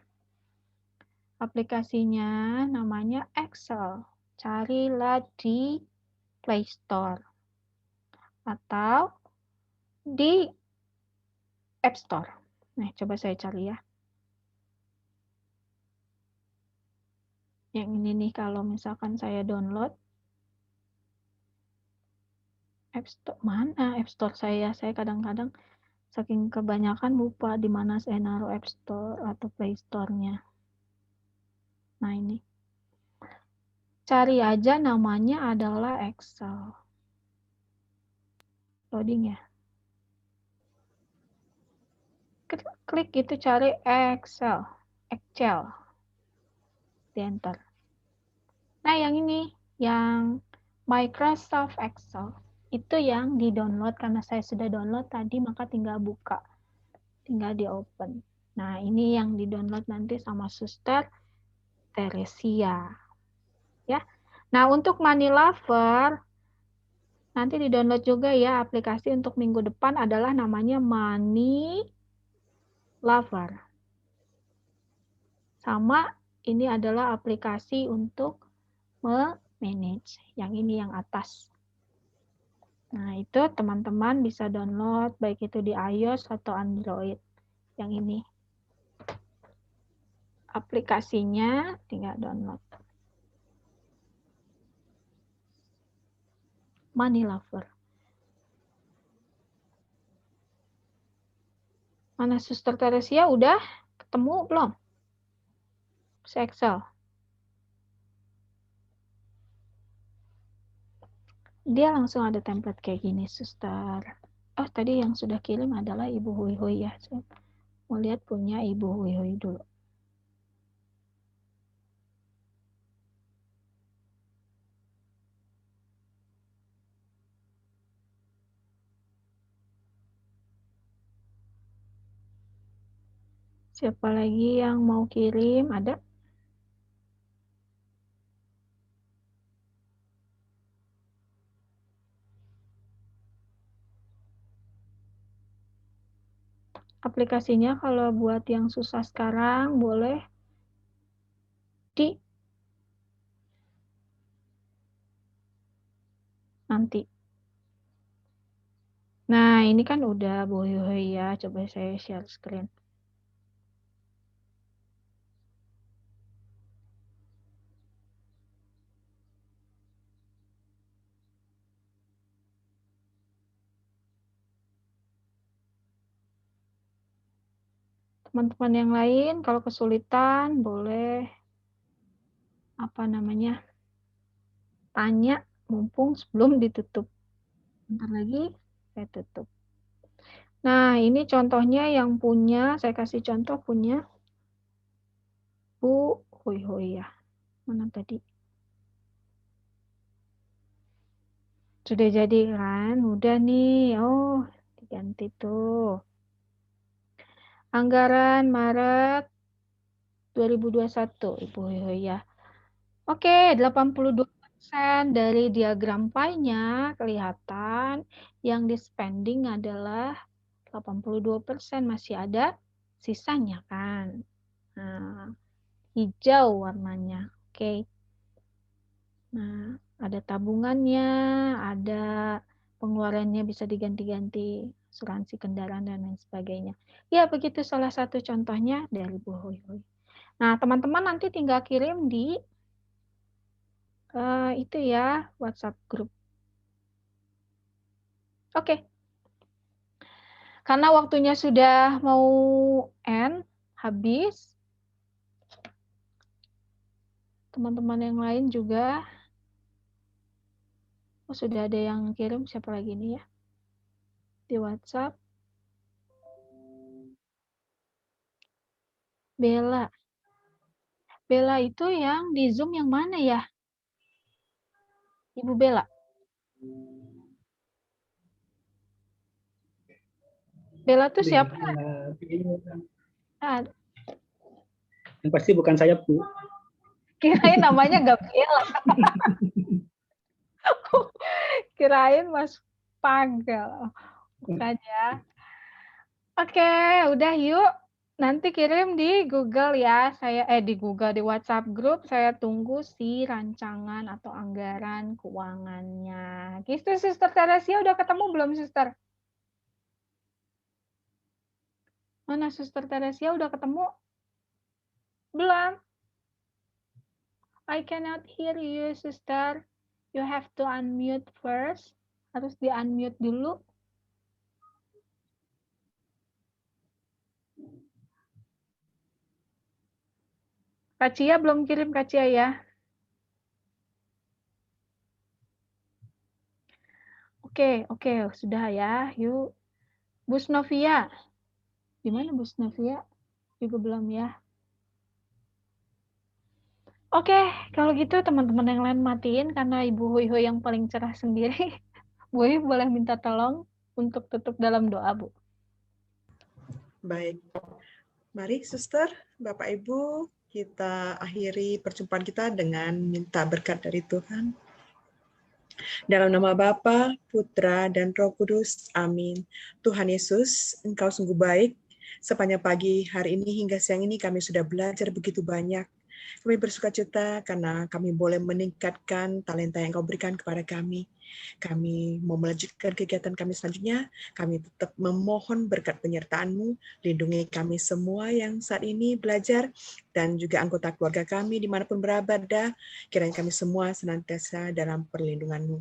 Aplikasinya namanya Excel. Carilah di Play Store atau di App Store. Nah, coba saya cari ya. Yang ini nih kalau misalkan saya download. App Store mana? App Store saya kadang-kadang saking kebanyakan lupa di mana saya naruh App Store atau Play Store-nya. Nah, ini. Cari aja namanya adalah Excel. Loading ya. Klik itu cari Excel. Di enter. Nah, yang ini, yang Microsoft Excel. Itu yang di-download, karena saya sudah download tadi, maka tinggal buka. Tinggal di-open. Nah, ini yang di-download nanti sama Suster Teresia. Ya. Nah, untuk Money Lover, nanti di-download juga ya aplikasi untuk minggu depan adalah namanya Money Lover. Sama, ini adalah aplikasi untuk manage. Yang ini yang atas. Nah, itu teman-teman bisa download baik itu di iOS atau Android. Yang ini. Aplikasinya tinggal download. Money Lover. Mana Suster Teresia udah ketemu belum? Excel. Dia langsung ada template kayak gini, Suster. Oh, tadi yang sudah kirim adalah Ibu Hui Hui ya. Saya mau lihat punya Ibu Hui Hui dulu. Siapa lagi yang mau kirim? Ada? Aplikasinya kalau buat yang susah sekarang boleh di nanti. Nah, ini kan udah boy ya. Coba saya share screen. Teman-teman yang lain kalau kesulitan boleh tanya mumpung sebelum ditutup. Bentar lagi saya tutup. Nah, ini contohnya yang punya, saya kasih contoh punya Bu Hui Hui ya. Mana tadi? Sudah jadi kan? Udah nih. Oh, diganti tuh. Anggaran Maret 2021, Ibu ya. Oke, 82% dari diagram pie-nya kelihatan yang di spending adalah 82%, masih ada sisanya kan. Nah, hijau warnanya. Oke. Nah, ada tabungannya, ada pengeluarannya bisa diganti-ganti, asuransi kendaraan dan lain sebagainya. Ya, begitu salah satu contohnya dari Bu Hui Hui. Nah, teman-teman nanti tinggal kirim di itu ya, WhatsApp grup. Oke. Karena waktunya sudah mau habis. Teman-teman yang lain juga. Oh, sudah ada yang kirim, siapa lagi nih ya? Di WhatsApp. Bella. Bella itu yang di Zoom yang mana ya? Ibu Bella. Bella tuh siapa? Ah, Yang pasti bukan saya, Bu. kirain namanya Gabriela. Kirain Mas Pagel. Bukan ya. Oke, udah yuk. Nanti kirim di Google ya. Saya di Google, di WhatsApp grup saya tunggu si rancangan atau anggaran keuangannya. Gitu, Sister Teresia udah ketemu belum, Sister? Mana Sister Teresia udah ketemu? Belum. I cannot hear you, Sister. You have to unmute first. Harus di-unmute dulu. Kak Cia belum kirim, Kak Cia ya. Oke, sudah ya. Yuk. Bus Novia. Gimana Bus Novia? Juga belum ya. Oke, kalau gitu teman-teman yang lain matiin karena Ibu Hui Hui yang paling cerah sendiri. Bu Hui boleh minta tolong untuk tutup dalam doa, Bu. Baik. Mari, Suster, Bapak Ibu, kita akhiri perjumpaan kita dengan minta berkat dari Tuhan. Dalam nama Bapa, Putra, dan Roh Kudus. Amin. Tuhan Yesus, Engkau sungguh baik. Sepanjang pagi hari ini hingga siang ini kami sudah belajar begitu banyak. Kami bersukacita karena kami boleh meningkatkan talenta yang Kau berikan kepada kami. Kami mau melanjutkan kegiatan kami selanjutnya. Kami tetap memohon berkat penyertaan-Mu. Lindungi kami semua yang saat ini belajar dan juga anggota keluarga kami dimanapun berada. Kiranya kami semua senantiasa dalam perlindungan-Mu.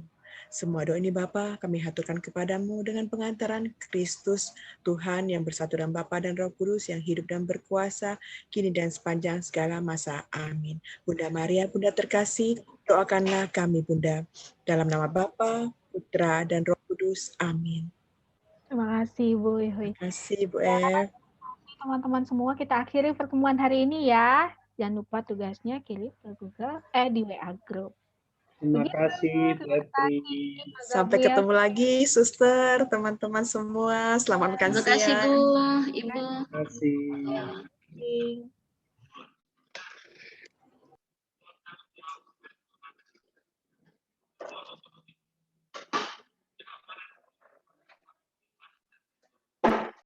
Semua doa ini Bapa kami haturkan kepadamu dengan pengantaran Kristus Tuhan yang bersatu dalam Bapa dan Roh Kudus yang hidup dan berkuasa kini dan sepanjang segala masa. Amin. Bunda Maria, Bunda terkasih, doakanlah kami Bunda. Dalam nama Bapa, Putra, dan Roh Kudus. Amin. Terima kasih Bu Hui. Terima kasih Bu F. Teman-teman semua, kita akhiri pertemuan hari ini ya. Jangan lupa tugasnya kirim ke Google di WA Group. Terima kasih, Bu Epri. Sampai ketemu lagi, Suster, teman-teman semua. Selamat makan siang. Terima kasih, Bu, Ibu. Terima kasih.